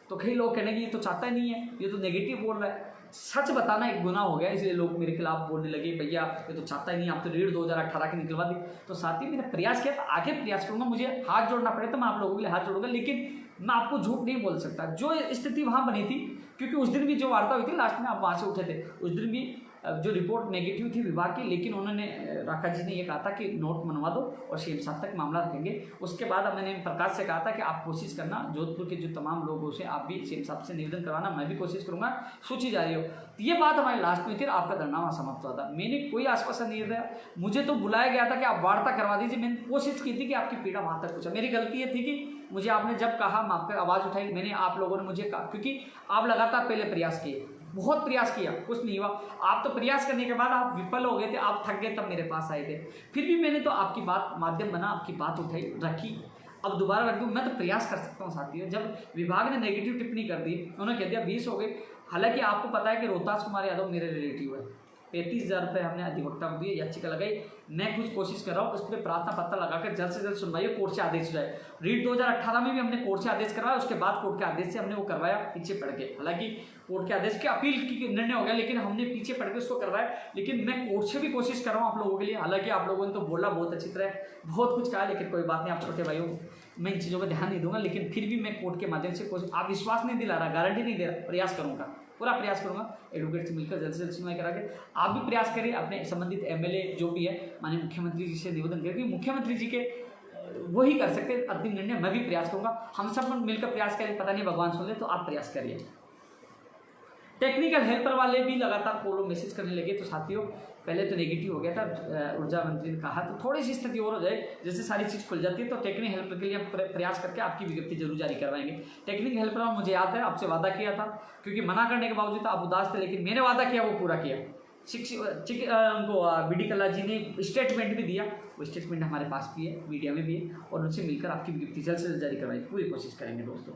तो कई लोग कहने कि ये तो चाहता ही नहीं है, ये तो नेगेटिव बोल रहा है। सच बताना एक गुनाह हो गया, इसलिए लोग मेरे खिलाफ बोलने लगे भैया ये तो चाहता ही नहीं, आप तो रीड 2018 की निकलवा दी। तो साथ ही मैंने प्रयास किया, तो आगे प्रयास करूँगा, मुझे हाथ जोड़ना पड़े तो मैं आप लोगों के लिए हाथ जोड़ूंगा, लेकिन मैं आपको झूठ नहीं बोल सकता। जो स्थिति वहाँ बनी थी, क्योंकि उस दिन भी जो वार्ता हुई थी लास्ट में आप वहाँ से उठे थे, उस दिन भी जो रिपोर्ट नेगेटिव थी विभाग की, लेकिन उन्होंने राखा जी ने ये कहा था कि नोट मनवा दो और सीएम साहब तक मामला रखेंगे। उसके बाद मैंने प्रकाश से कहा था कि आप कोशिश करना, जोधपुर के जो तमाम लोगों से आप भी सीएम साहब से निवेदन करवाना, मैं भी कोशिश करूंगा, सूची जारी हो। तो ये बात हमारी लास्ट में थी, आपका धरना वहाँ समाप्त हुआ था। मैंने कोई आश्वासन नहीं दिया, मुझे तो बुलाया गया था कि आप वार्ता करवा दीजिए। मैंने कोशिश की थी कि आपकी पीड़ा वहाँ तक पहुँचा। मेरी गलती ये थी कि मुझे आपने जब कहा, मैं आप पर आवाज़ उठाई, मैंने आप लोगों ने मुझे कहा, क्योंकि आप लगातार पहले प्रयास किए, बहुत प्रयास किया, कुछ नहीं हुआ। आप तो प्रयास करने के बाद आप विफल हो गए थे, आप थक गए, तब मेरे पास आए थे। फिर भी मैंने तो आपकी बात माध्यम बना, आपकी बात उठाई, रखी, अब दोबारा रख दूँ। मैं तो प्रयास कर सकता हूँ साथियों। जब विभाग ने नेगेटिव टिप्पणी कर दी, उन्होंने कह दिया 20 हो गए। हालांकि आपको पता है कि रोहतास कुमार यादव मेरे रिलेटिव है, 35,000 रुपये हमने अधिवक्ता को दिए, याचिका लगाई, मैं कुछ कोशिश कर रहा हूँ उस पर प्रार्थना पत्र लगाकर जल्द से जल्द सुनवाई, कोर्ट से आदेश हो जाए। रीट 2018 में भी हमने कोर्ट से आदेश करवाया, उसके बाद कोर्ट के आदेश से हमने वो करवाया पीछे पड़ के। हालांकि कोर्ट के आदेश की अपील की निर्णय हो गया, लेकिन हमने पीछे पड़ के उसको करवाया। लेकिन मैं कोर्ट से भी कोशिश कर रहा हूँ आप लोगों के लिए। हालांकि आप लोगों ने तो बोला बहुत अच्छी तरह, बहुत कुछ कहा, लेकिन कोई बात नहीं, आप छोटे भाइयों, मैं इन चीज़ों पर ध्यान नहीं दूंगा। लेकिन फिर भी मैं कोर्ट के माध्यम से कोशिश, आप विश्वास नहीं दिला रहा, गारंटी नहीं दे रहा, प्रयास करूँगा, पूरा प्रयास करूंगा एडवोकेट से मिलकर जल्द से जल्द सुनवाई करा के। आप भी प्रयास करिए, अपने संबंधित एमएलए जो भी है माननीय मुख्यमंत्री जी से निवेदन करें, क्योंकि मुख्यमंत्री जी के वही कर सकते हैं अंतिम निर्णय। मैं भी प्रयास करूंगा, हम सब मिलकर प्रयास करें, पता नहीं भगवान सुन ले, तो आप प्रयास करिए। टेक्निकल हेल्पर वाले भी लगातार फॉलो मैसेज करने लगे। तो साथियों पहले तो नेगेटिव हो गया था, ऊर्जा मंत्री ने कहा तो थोड़ी सी स्थिति और हो जाए, जैसे सारी चीज़ खुल जाती है तो टेक्निकल हेल्पर के लिए हम प्रयास करके आपकी विज्ञप्ति जरूर जारी करवाएंगे। टेक्निकल हेल्पर मुझे याद है आपसे वादा किया था, क्योंकि मना करने के बावजूद आप उदास थे, लेकिन मैंने वादा किया वो पूरा किया। उनको बीडी कल्ला जी ने स्टेटमेंट भी दिया, वो स्टेटमेंट हमारे पास भी है, मीडिया में भी है, और उनसे मिलकर आपकी विज्ञप्ति जल्द से जल्द जारी करवाएंगे, पूरी कोशिश करेंगे दोस्तों।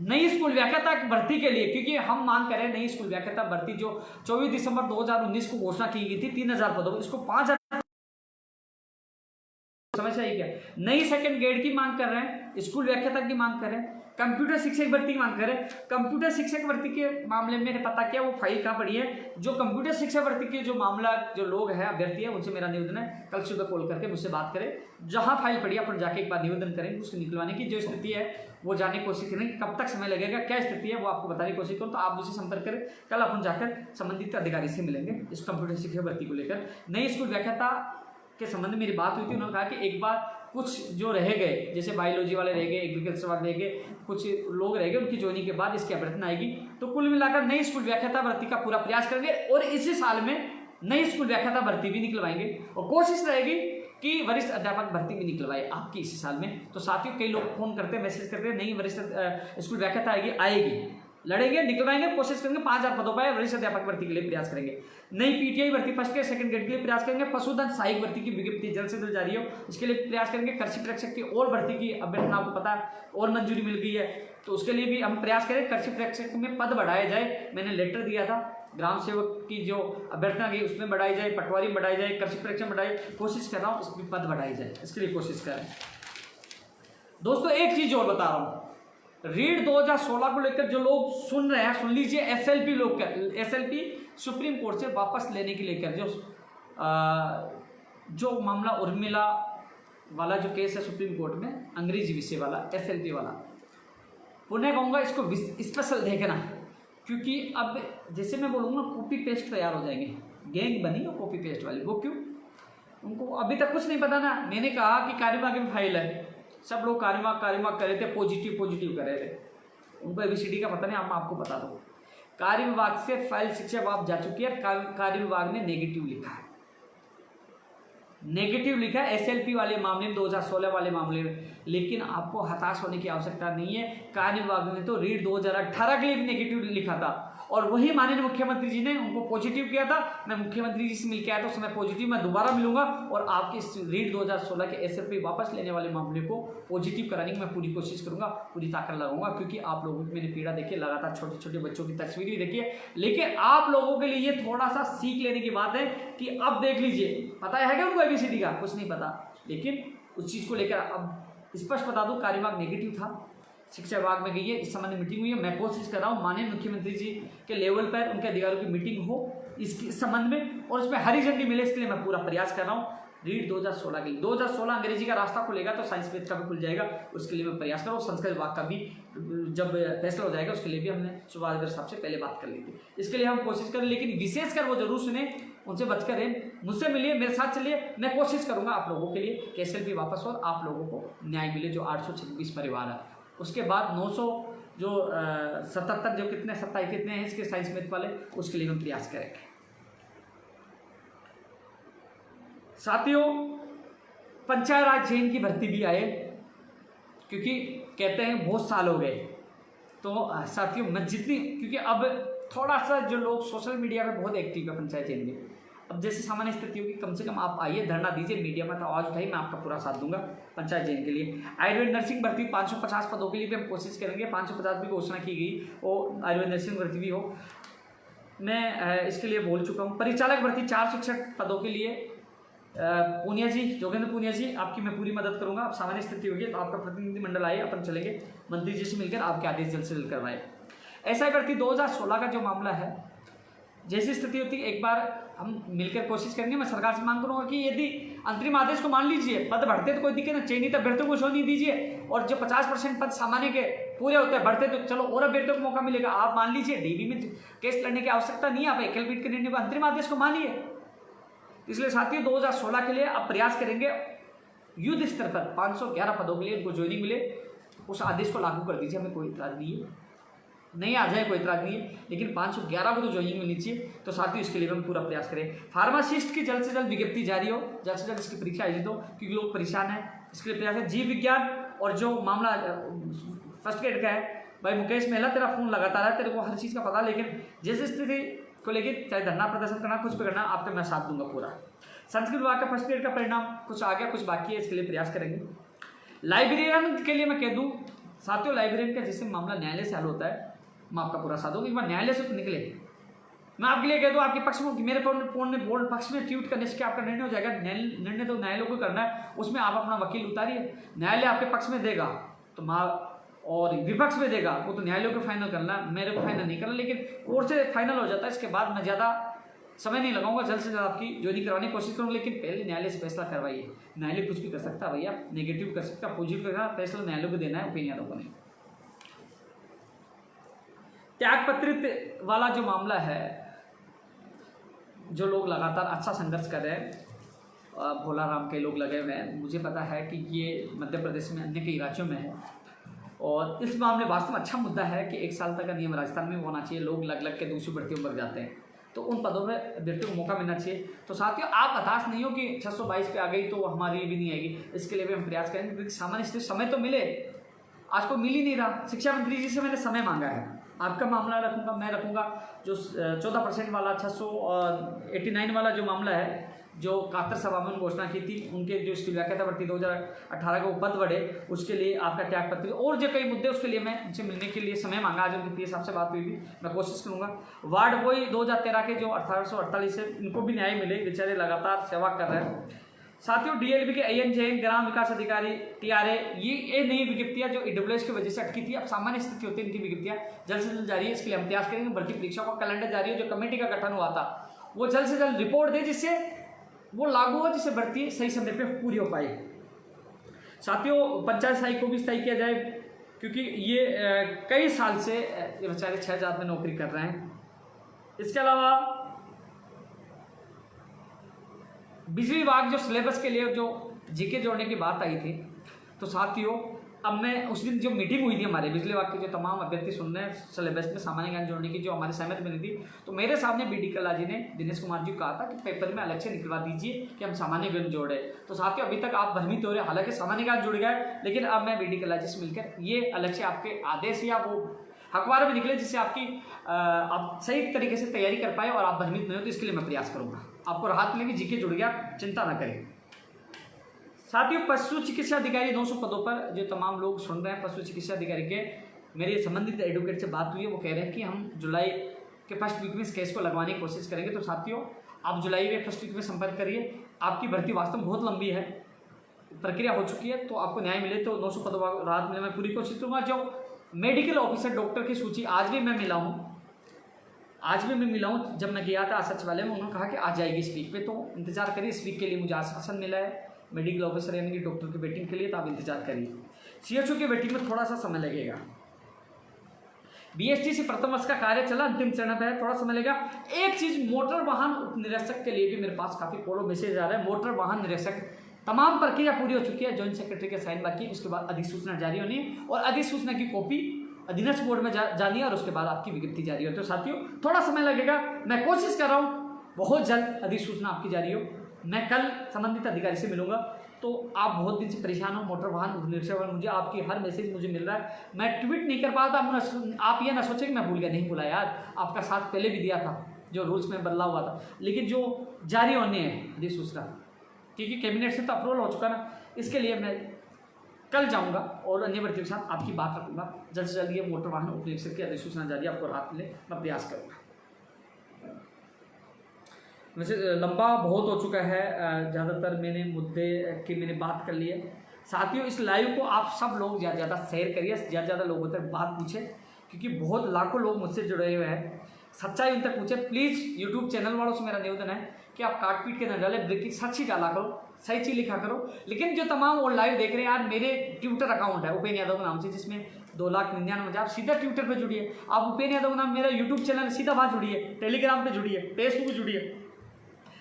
नई स्कूल व्याख्याता भर्ती के लिए, क्योंकि हम मांग करें नई स्कूल व्याख्याता भर्ती जो 24 दिसंबर 2019 को घोषणा की गई थी 3000 पदों, इसको 5000 समस्या ही क्या। नई सेकंड ग्रेड की मांग कर रहे हैं, स्कूल व्याख्याता की मांग कर रहे हैं, कंप्यूटर शिक्षक भर्ती की मांग कर रहे हैं। कंप्यूटर शिक्षक भर्ती के मामले में पता क्या वो फाइल कहाँ पड़ी है, जो कंप्यूटर शिक्षक भर्ती के जो मामला जो लोग हैं अभ्यर्थी है उनसे मेरा निवेदन है कल सुबह कॉल करके मुझसे बात करें, जहाँ फाइल पड़ी अपन जाके एक बार निवेदन करेंगे, उसको निकलवाने की जो स्थिति है वो जानने की कोशिश करेंगे, कब तक समय लगेगा क्या स्थिति है वो आपको बताने की कोशिश करूँ। तो आप मुझसे संपर्क करें, कल अपन जाकर संबंधित अधिकारी से मिलेंगे इस कंप्यूटर शिक्षक भर्ती को लेकर। नई स्कूल व्याख्याता के संबंध में मेरी बात हुई थी, उन्होंने कहा कि एक बार कुछ जो रह गए जैसे बायोलॉजी वाले रह गए, एग्रीकल्चर वाले रह गए, कुछ लोग रह गए, उनकी ज्वाइनिंग के बाद इसकी अभ्यर्थना आएगी। तो कुल मिलाकर नई स्कूल व्याख्याता भर्ती का पूरा प्रयास करेंगे और इसी साल में नई स्कूल व्याख्याता भर्ती भी निकलवाएंगे और कोशिश रहेगी कि वरिष्ठ अध्यापक भर्ती भी निकलवाए आपकी इसी साल में। तो साथियों कई लोग फोन करते हैं, मैसेज करते हैं, नई वरिष्ठ स्कूल व्याख्याता आएगी, लड़ेंगे, निकलवाएंगे, कोशिश करेंगे 5000 पदों पर वरिष्ठ अध्यापक भर्ती के लिए प्रयास करेंगे। नई पीटीआई भर्ती फर्स्ट ग्रेड सेकंड ग्रेड के लिए प्रयास करेंगे। पशुधन सहायक भर्ती की विज्ञप्ति जल्द से जल्द जारी हो इसके लिए प्रयास करेंगे। कृषि प्रेक्षक की और भर्ती की अभ्यर्थना आपको पता और मंजूरी मिल गई है, तो उसके लिए भी हम प्रयास करें कृषि प्रेक्षक में पद बढ़ाया जाए। मैंने लेटर दिया था, ग्राम सेवक की जो अभ्यर्थना की उसमें बढ़ाई जाए, पटवारी में बढ़ाई जाए, कृषि प्रेक्षक में बढ़ाई, कोशिश कर रहा हूँ इसमें पद बढ़ाई जाए, इसके लिए कोशिश करें। दोस्तों एक चीज और बता रहा हूँ, रीट 2016 को लेकर जो लोग सुन रहे हैं सुन लीजिए। एसएलपी लोग एसएलपी सुप्रीम कोर्ट से वापस लेने के लेकर जो मामला उर्मिला वाला जो केस है सुप्रीम कोर्ट में, अंग्रेजी विषय वाला एसएलपी वाला, पुनः कहूँगा इसको स्पेशल देखना, क्योंकि अब जैसे मैं बोलूँगा कॉपी पेस्ट तैयार हो जाएंगे, गैंग बनी हो कॉपी पेस्ट वाली। वो क्यों, उनको अभी तक कुछ नहीं पता ना। मैंने कहा कि कार्यवाही में फाइल है, सब लोग कार्यवाही कर रहे थे, पॉजिटिव कर रहे थे, उनको एबीसीडी का पता नहीं, हम आपको बता दो। कार्य विभाग से फाइल शिक्षा विभाग जा चुकी है, कार्य विभाग ने नेगेटिव लिखा है एसएलपी वाले मामले में, 2016 वाले मामले में। लेकिन आपको हताश होने की आवश्यकता नहीं है, कार्य विभाग ने तो रीट 2018 के लिए भी नेगेटिव लिखा था और वही माननीय मुख्यमंत्री जी ने उनको पॉजिटिव किया था। मैं मुख्यमंत्री जी से मिल के आया था उस समय पॉजिटिव, मैं दोबारा मिलूंगा और आपके इस रीट 2016 के एसएलपी वापस लेने वाले मामले को पॉजिटिव कराने की मैं पूरी कोशिश करूंगा, पूरी ताकत लगाऊंगा, क्योंकि आप लोगों की मैंने पीड़ा देखी है, लगातार छोटे छोटे बच्चों की तस्वीर भी देखी है। लेकिन आप लोगों के लिए ये थोड़ा सा सीख लेने की बात है कि अब देख लीजिए, पता है क्या उनको एबीसीडी का कुछ नहीं पता, लेकिन उस चीज़ को लेकर अब स्पष्ट बता दूं, कार्य विभाग नेगेटिव था, शिक्षा विभाग में गई है, इस संबंध में मीटिंग हुई है। मैं कोशिश कर रहा हूँ माननीय मुख्यमंत्री जी के लेवल पर उनके अधिकारियों की मीटिंग हो इसके संबंध में और उसमें हरी झंडी मिले, इसके लिए मैं पूरा प्रयास कर रहा हूँ। रीट 2016 के लिए 2016 अंग्रेजी का रास्ता खुलेगा तो साइंस पेज का भी खुल जाएगा, उसके लिए मैं प्रयास कर रहा हूँ। संस्कृत विभाग का भी जब फैसला हो जाएगा उसके लिए भी हमने सुभाष साहब से पहले बात कर ली थी, इसके लिए हम कोशिश करें। लेकिन विशेषकर वो जरूर सुने, उनसे बचकर रहें, मुझसे मिलिए, मेरे साथ चलिए, मैं कोशिश करूंगा आप लोगों के लिए कि एसएलपी वापस हो और आप लोगों को न्याय मिले। जो 826 परिवार है, उसके बाद 900 जो 77 जो कितने 27 कितने हैं इसके साइंस मैथ वाले, उसके लिए हम प्रयास करेंगे। साथियों पंचायत राज चयन की भर्ती भी आए, क्योंकि कहते हैं बहुत साल हो गए, तो साथियों मैं जितनी, क्योंकि अब थोड़ा सा जो लोग सोशल मीडिया पे बहुत एक्टिव है पंचायत चयन में, अब जैसे सामान्य स्थिति होगी, कम से कम आप आइए, धरना दीजिए, मीडिया में तो आवाज उठाइए, मैं आपका पूरा साथ दूंगा पंचायत चयन के लिए। आयुर्वेद नर्सिंग भर्ती 550 पदों के लिए भी हम कोशिश करेंगे, 550 भी घोषणा की गई, वो आयुर्वेद नर्सिंग भर्ती भी हो, मैं इसके लिए बोल चुका हूँ। परिचालक भर्ती 4 शिक्षक पदों के लिए पूनिया जी, जोगेंद्र पूनिया जी, आपकी मैं पूरी मदद करूंगा। आप सामान्य स्थिति होगी तो आपका प्रतिनिधिमंडल आए, अपन चलेंगे मंत्री जी से मिलकर आपके आदेश जल्द से जल्द करवाए। ऐसा भर्ती 2016 का जो मामला है, जैसी स्थिति होती है एक बार हम मिलकर कोशिश करेंगे। मैं सरकार से मांग करूंगा कि यदि अंतरिम आदेश को मान लीजिए, पद बढ़ते तो कोई दिक्कत नहीं, चयनित अभ्यर्थियों को छोड़ नहीं दीजिए, और जो 50% पद सामान्य के पूरे होते हैं बढ़ते तो चलो और अभ्यर्थियों को मौका मिलेगा। आप मान लीजिए डीबी में केस लड़ने की आवश्यकता नहीं है, आप एकल पीठ के निर्णय को अंतरिम आदेश को मानिए। इसलिए साथियों 2016 के लिए अब प्रयास करेंगे युद्ध स्तर पर 511 पदों के लिए उनको ज्वाइनिंग मिले, उस आदेश को लागू कर दीजिए, हमें कोई इतराज नहीं है, नहीं आ जाए कोई इतराज नहीं है, लेकिन 511 को तो ज्वाइनिंग मिलनी चाहिए। तो साथियों इसके लिए हम पूरा प्रयास करें। फार्मासिस्ट की जल्द से जल्द विज्ञप्ति जारी हो, जल्द से जल्द इसकी परीक्षा आयोजित हो, क्योंकि लोग परेशान हैं, इसके लिए प्रयास है। जीव विज्ञान और जो मामला फर्स्ट ग्रेड का है, भाई मुकेश मेहला तेरा फोन लगातार है, तेरे को हर चीज़ का पता, लेकिन जैसे स्थिति को लेकर चाहे धरना प्रदर्शन करना, कुछ भी करना, आपका मैं साथ दूंगा पूरा। संस्कृत विभाग का फर्स्ट ग्रेड का परिणाम कुछ आ गया, कुछ बाकी है, इसके लिए प्रयास करेंगे। लाइब्रेरियन के लिए मैं कह दूं साथियों लाइब्रेरियन का जैसे मामला न्यायालय से हल होता है, मैं आपका पूरा साथ दूंगा। एक बार न्यायालय से तो निकले, मैं आपके लिए कह दूँ आपके पक्ष में, मेरे फोन ने बोर्ड पक्ष में ट्वीट करने से आपका निर्णय हो जाएगा। निर्णय तो न्यायालय को करना है, उसमें आप अपना वकील उतारिए। न्यायालय आपके पक्ष में देगा तो और विपक्ष में देगा वो तो न्यायालय को फाइनल करना, मेरे को फाइनल नहीं करना। लेकिन कोर्ट से फाइनल हो जाता है, इसके बाद मैं ज़्यादा समय नहीं लगाऊंगा, जल्द से जल्द आपकी ज्वाइनिंग करवाने की कोशिश करूँगा। लेकिन पहले न्यायालय से फैसला करवाइए। न्यायालय कुछ भी कर सकता है भैया, नेगेटिव कर सकता है, पॉजिटिव कर, फैसला न्यायालय को देना है, ओपिनियन को नहीं। त्यागपत्रित वाला जो मामला है, जो लोग लगातार अच्छा संघर्ष कर रहे हैं, भोला राम के लोग लगे हुए हैं, मुझे पता है कि ये मध्य प्रदेश में अन्य कई राज्यों में है। और इस मामले वास्तव में अच्छा मुद्दा है कि 1 साल तक का नियम राजस्थान में होना चाहिए। लोग लग लग के दूसरी भर्तियों पर जाते हैं, तो उन पदों पर अभ्यर्थियों को मौका मिलना चाहिए। तो साथियों आप हताश नहीं हो कि 622 पे आ गई तो हमारी भी नहीं आएगी, इसके लिए भी हम प्रयास करेंगे, क्योंकि सामान्य स्थिति समय तो मिले, आज को मिल ही नहीं रहा। शिक्षा मंत्री जी से मैंने समय मांगा है, आपका मामला रखूंगा, मैं रखूंगा। जो 14% वाला 689 वाला जो मामला है, जो कातर सभा में घोषणा की थी, उनके जो इसकी व्याख्या भर्ती 2018 के वो पद बढ़े, उसके लिए आपका त्यागपत्र और जो कई मुद्दे, उसके लिए मैं उनसे मिलने के लिए समय मांगा। आज उनकी पीएस आपसे बात हुई थी, मैं कोशिश करूंगा। वार्ड बॉय 2013 के जो 1848 है, इनको भी न्याय मिले, बेचारे लगातार सेवा कर रहे हैं। साथियों डीएलबी के AN जैन ग्राम विकास अधिकारी TRA, ये नई विज्ञप्तियां जो EWS की वजह से अटकी थी, अब सामान्य स्थिति होती है, इनकी विज्ञप्तियां जल्द से जल्द जारी है। इसके लिए हम प्रयास करेंगे। भर्ती परीक्षा का कैलेंडर जारी है, जो कमेटी का गठन हुआ था वो जल्द से जल्द रिपोर्ट दे, जिससे वो लागू हो, जिससे भर्ती सही समय पे पूरी हो पाए। साथियों पंचायत स्थायी को भी स्थायी किया जाए, क्योंकि ये कई साल से ये बेचारे 6000 में नौकरी कर रहे हैं। इसके अलावा बिजली विभाग जो सिलेबस के लिए जो जीके जोड़ने की बात आई थी, तो साथियों अब मैं उस दिन जो मीटिंग हुई थी हमारे बिजली विभाग के जो तमाम अभ्यर्थी सुन रहे हैं, सिलेबस में सामान्य ज्ञान जोड़ने की जो हमारी सहमति बनी थी, तो मेरे सामने BD कल्ला जी ने दिनेश कुमार जी को कहा था कि पेपर में अलग से निकलवा दीजिए कि हम सामान्य ज्ञान जोड़े। तो साथियों अभी तक आप भ्रमित हो रहे, हालांकि सामान्य ज्ञान जुड़ गया है, लेकिन अब मैं BD कल्ला जी से मिलकर ये अलग से आपके आदेश या वो अखबार में निकले, जिससे आपकी आप सही तरीके से तैयारी कर पाए और आप भ्रमित नहीं हो। तो इसके लिए मैं प्रयास करूंगा, आपको राहत मिलेगी, जीके जुड़ गया, चिंता ना करें। साथियों पशु चिकित्सा अधिकारी 900 पदों पर जो तमाम लोग सुन रहे हैं, पशु चिकित्सा अधिकारी के मेरे संबंधित एडवोकेट से बात हुई है, वो कह रहे हैं कि हम जुलाई के फर्स्ट वीक में इस केस को लगवाने की कोशिश करेंगे। तो साथियों आप जुलाई के फर्स्ट वीक में संपर्क करिए। आपकी भर्ती वास्तव में बहुत लंबी है, प्रक्रिया हो चुकी है, तो आपको न्याय मिले तो 900 पदों पर राहत मिले, मैं पूरी कोशिश करूँगा। जो मेडिकल ऑफिसर डॉक्टर की सूची आज भी मैं मिला हूँ, जब मैं गया था सचिवालय में, उन्होंने कहा कि आ जाएगी इस वीक पे, तो इंतजार करिए। इस वीक के लिए मुझे आश्वासन मिला है मेडिकल ऑफिसर यानी कि डॉक्टर की वेटिंग के लिए, तो आप इंतजार करिए। CHO की वेटिंग में थोड़ा सा समय लगेगा। BST से प्रथम वर्ष का कार्य चला, अंतिम चरण पे है, थोड़ा समय लगेगा। एक चीज, मोटर वाहन निरीक्षक के लिए भी मेरे पास काफी फॉलो मैसेज आ रहा है। मोटर वाहन निरीक्षक तमाम प्रक्रिया पूरी हो चुकी है, जॉइंट सेक्रेटरी के साइन बाकी, उसके बाद अधिसूचना जारी होनी है और अधिसूचना की कॉपी अधीनस्थ बोर्ड में जानी है और उसके बाद आपकी विज्ञप्ति जारी हो। तो साथियों थोड़ा समय लगेगा, मैं कोशिश कर रहा हूँ बहुत जल्द अधिसूचना आपकी जारी हो। मैं कल संबंधित अधिकारी से मिलूंगा। तो आप बहुत दिन से परेशान हो मोटर वाहन निरीक्षक, मुझे आपकी हर मैसेज मुझे मिल रहा है, मैं ट्वीट नहीं कर पाता। आप ये ना सोचें कि मैं भूल गया, नहीं भूला यार, आपका साथ पहले भी दिया था, जो रूल्स में बदलाव हुआ था, लेकिन जो जारी होने हैं अधिसूचना, क्योंकि कैबिनेट से तो अप्रूवल हो चुका ना, इसके लिए मैं कल जाऊंगा और अन्य भर्तियों के साथ आपकी बात रखूंगा। जल्द से जल्द ये मोटर वाहन उप निरीक्षक की अधिसूचना जारी आपको राहत मिले, मैं प्रयास करूँगा। वैसे लंबा बहुत हो चुका है, ज़्यादातर मैंने मुद्दे की मैंने बात कर ली है। साथियों इस लाइव को आप सब लोग ज़्यादा ज़्यादा शेयर करिए, ज़्यादा लोगों तक बात पूछे, क्योंकि बहुत लाखों लोग मुझसे जुड़े हुए हैं, सच्चाई उन तक पूछे। प्लीज़ यूट्यूब चैनल वालों से मेरा निवेदन है कि आप काट पीट के न डाले, ब्रेकिंग सच ही डाला करो, सही चीज़ लिखा करो। लेकिन जो तमाम वो लाइव देख रहे हैं यार, मेरे ट्विटर अकाउंट है उपेन यादव के नाम से, जिसमें 2,99,000, आप सीधा ट्विटर पे जुड़िए। आप उपेन यादव नाम, मेरा यूट्यूब चैनल सीधा वहाँ जुड़िए, टेलीग्राम पे जुड़िए, फेसबुक पे जुड़िए,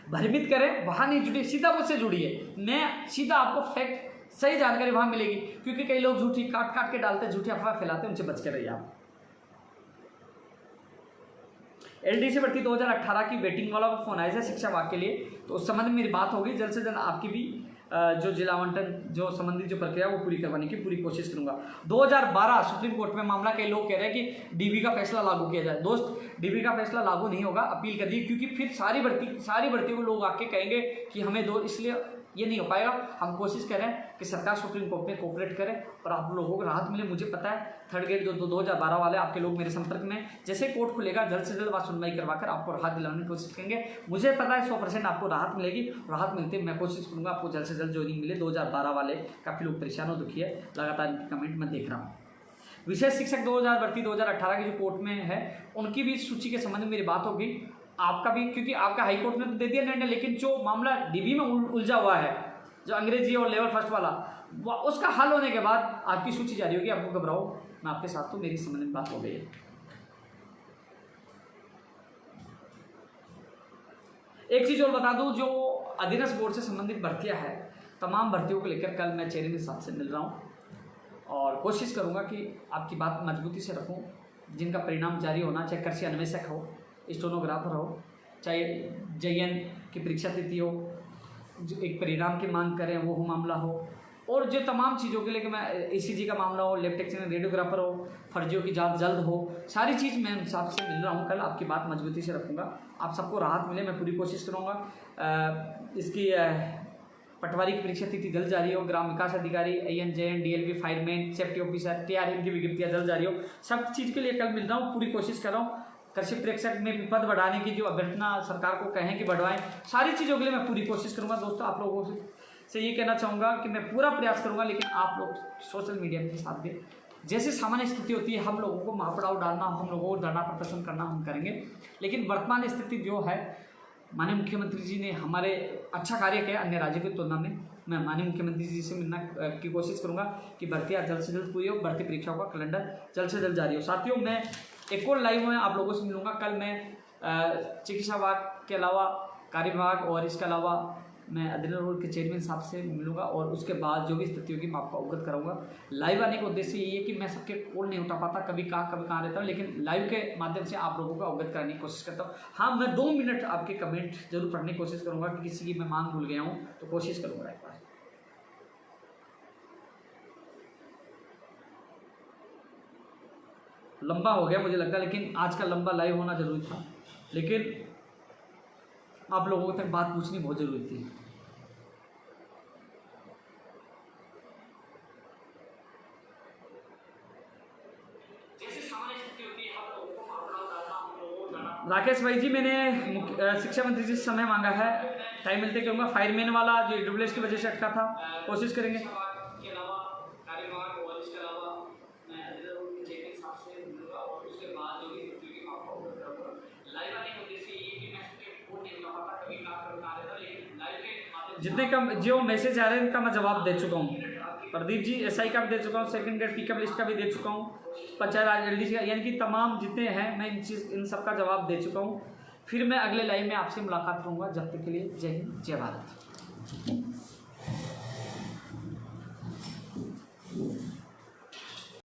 भ्रमित करें वहाँ नहीं जुड़िए, सीधा मुझसे जुड़िए। मैं सीधा आपको फैक्ट सही जानकारी वहाँ मिलेगी, क्योंकि कई लोग झूठी काट के डालते हैं, झूठी अफवाह फैलाते हैं, उनसे बच के रहिए आप। LDC भर्ती 2018 की वेटिंग वाला फोन आया था शिक्षा विभाग के लिए, तो उस संबंध में मेरी बात होगी। जल्द से जल्द आपकी भी जो जिला आवंटन जो संबंधित जो प्रक्रिया वो पूरी करवाने की पूरी कोशिश करूंगा। 2012 सुप्रीम कोर्ट में मामला, कई लोग कह रहे हैं कि DB का फैसला लागू किया जाए। दोस्त DB का फैसला लागू नहीं होगा, अपील कर दी, क्योंकि फिर सारी भर्ती को लोग आके कहेंगे कि हमें दो, इसलिए ये नहीं हो पाएगा। हम कोशिश करें कि सरकार सुप्रीम कोर्ट में कोऑपरेट करे और आप लोगों को राहत मिले। मुझे पता है थर्ड ग्रेड जो 2012 वाले आपके लोग मेरे संपर्क में, जैसे कोर्ट खुलेगा जल्द से जल्द बात सुनवाई करवाकर आपको राहत दिलाने की कोशिश करेंगे। मुझे पता है 100% आपको राहत मिलेगी। राहत मिलते मैं कोशिश करूँगा आपको जल्द से जल्द ज्वाइनिंग मिले। 2012 वाले काफ़ी लोग परेशान हो, दुखी है, लगातार इनके कमेंट मैं देख रहा हूँ। विशेष शिक्षक 2000 भर्ती 2018 की जो कोर्ट में है उनकी भी सूची के संबंध में मेरी बात होगी। आपका भी, क्योंकि आपका हाई कोर्ट ने तो दे दिया निर्णय, लेकिन जो मामला डीबी में उलझा हुआ है, जो अंग्रेजी और लेवल फर्स्ट वाला, उसका हल होने के बाद आपकी सूची जारी होगी। आपको घबराओ, मैं आपके साथ, तो मेरी संबंध में बात हो गई है। एक चीज़ और बता दूं, जो अधीनस्थ बोर्ड से संबंधित भर्तियां हैं, तमाम भर्तियों को लेकर कल मैं चेयरमैन साहब से मिल रहा हूं और कोशिश करूंगा कि आपकी बात मजबूती से रखूं। जिनका परिणाम जारी होना, चाहे कृषि अन्वेषक हो, स्टेनोग्राफर हो, चाहे JN की परीक्षा तिथि हो, जो एक परिणाम की मांग करें वो मामला हो, और जो तमाम चीज़ों के लिए कि मैं ECG का मामला हो, लैब टेक्नीशियन, रेडियोग्राफर हो, फर्जियों की जांच जल्द हो, सारी चीज़ मैं साहब से मिल रहा हूँ कल। आपकी बात मजबूती से रखूँगा, आप सबको राहत मिले, मैं पूरी कोशिश करूँगा। इसकी पटवारी की परीक्षा तिथि जल्द जारी हो, ग्राम विकास अधिकारी, AN, JN, DLV, fireman, safety officer, TRN की विज्ञप्तियाँ जल्द जारी हो। सब चीज़ के लिए कल मिल रहा हूँ, पूरी कोशिश कर रहा हूँ। कृषि प्रेक्षक में भी पद बढ़ाने की जो अभ्यर्थना सरकार को कहें कि बढ़वाएं, सारी चीज़ों के लिए मैं पूरी कोशिश करूँगा। दोस्तों, आप लोगों से ये कहना चाहूँगा कि मैं पूरा प्रयास करूँगा, लेकिन आप लोग सोशल मीडिया के साथ दें। जैसे सामान्य स्थिति होती है, हम लोगों को महापड़ाव डालना, हम लोगों को धरना प्रदर्शन करना हम करेंगे, लेकिन वर्तमान स्थिति जो है, माननीय मुख्यमंत्री जी ने हमारे अच्छा कार्य किया अन्य राज्यों की तुलना में। मैं माननीय मुख्यमंत्री जी से मिलना की कोशिश करूंगा कि भर्तियाँ जल्द से जल्द पूरी हो, भर्ती परीक्षाओं का कैलेंडर जल्द से जल्द जारी हो। साथियों, मैं एक और लाइव में आप लोगों से मिलूंगा। कल मैं चिकित्सा विभाग के अलावा कार्य विभाग और इसके अलावा मैं अधीनस्थ बोर्ड के चेयरमैन साहब से मिलूंगा और उसके बाद जो भी स्थिति होगी मैं आपको अवगत कराऊंगा। लाइव आने का उद्देश्य ये है कि मैं सबके कॉल नहीं उठा पाता, कभी कहाँ रहता हूँ, लेकिन लाइव के माध्यम से आप लोगों को अवगत कराने की कोशिश करता हूँ। हाँ, मैं 2 मिनट आपके कमेंट जरूर पढ़ने की कोशिश करूँगा कि किसी की मैं मांग भूल गया हूँ तो कोशिश करूँगा एक बार। लंबा हो गया मुझे लगता है, लेकिन आज का लंबा लाइव होना जरूरी था, लेकिन आप लोगों तक बात पूछनी बहुत जरूरी थी। राकेश भाई जी, मैंने शिक्षा मंत्री जी से समय मांगा है, टाइम मिलते कहूँगा। फायरमैन वाला जो EWS की वजह से अटका था, कोशिश करेंगे। जितने कम जो मैसेज आ रहे हैं उनका मैं जवाब दे चुका हूँ। प्रदीप जी, SI का भी दे चुका हूँ, सेकंड ग्रेड पिकअप लिस्ट का भी दे चुका हूँ, पंचायत LDC का, यानी कि तमाम जितने हैं मैं इन सब का जवाब दे चुका हूँ। फिर मैं अगले लाइव में आपसे मुलाकात करूँगा। जब तक के लिए जय हिंद, जय भारत।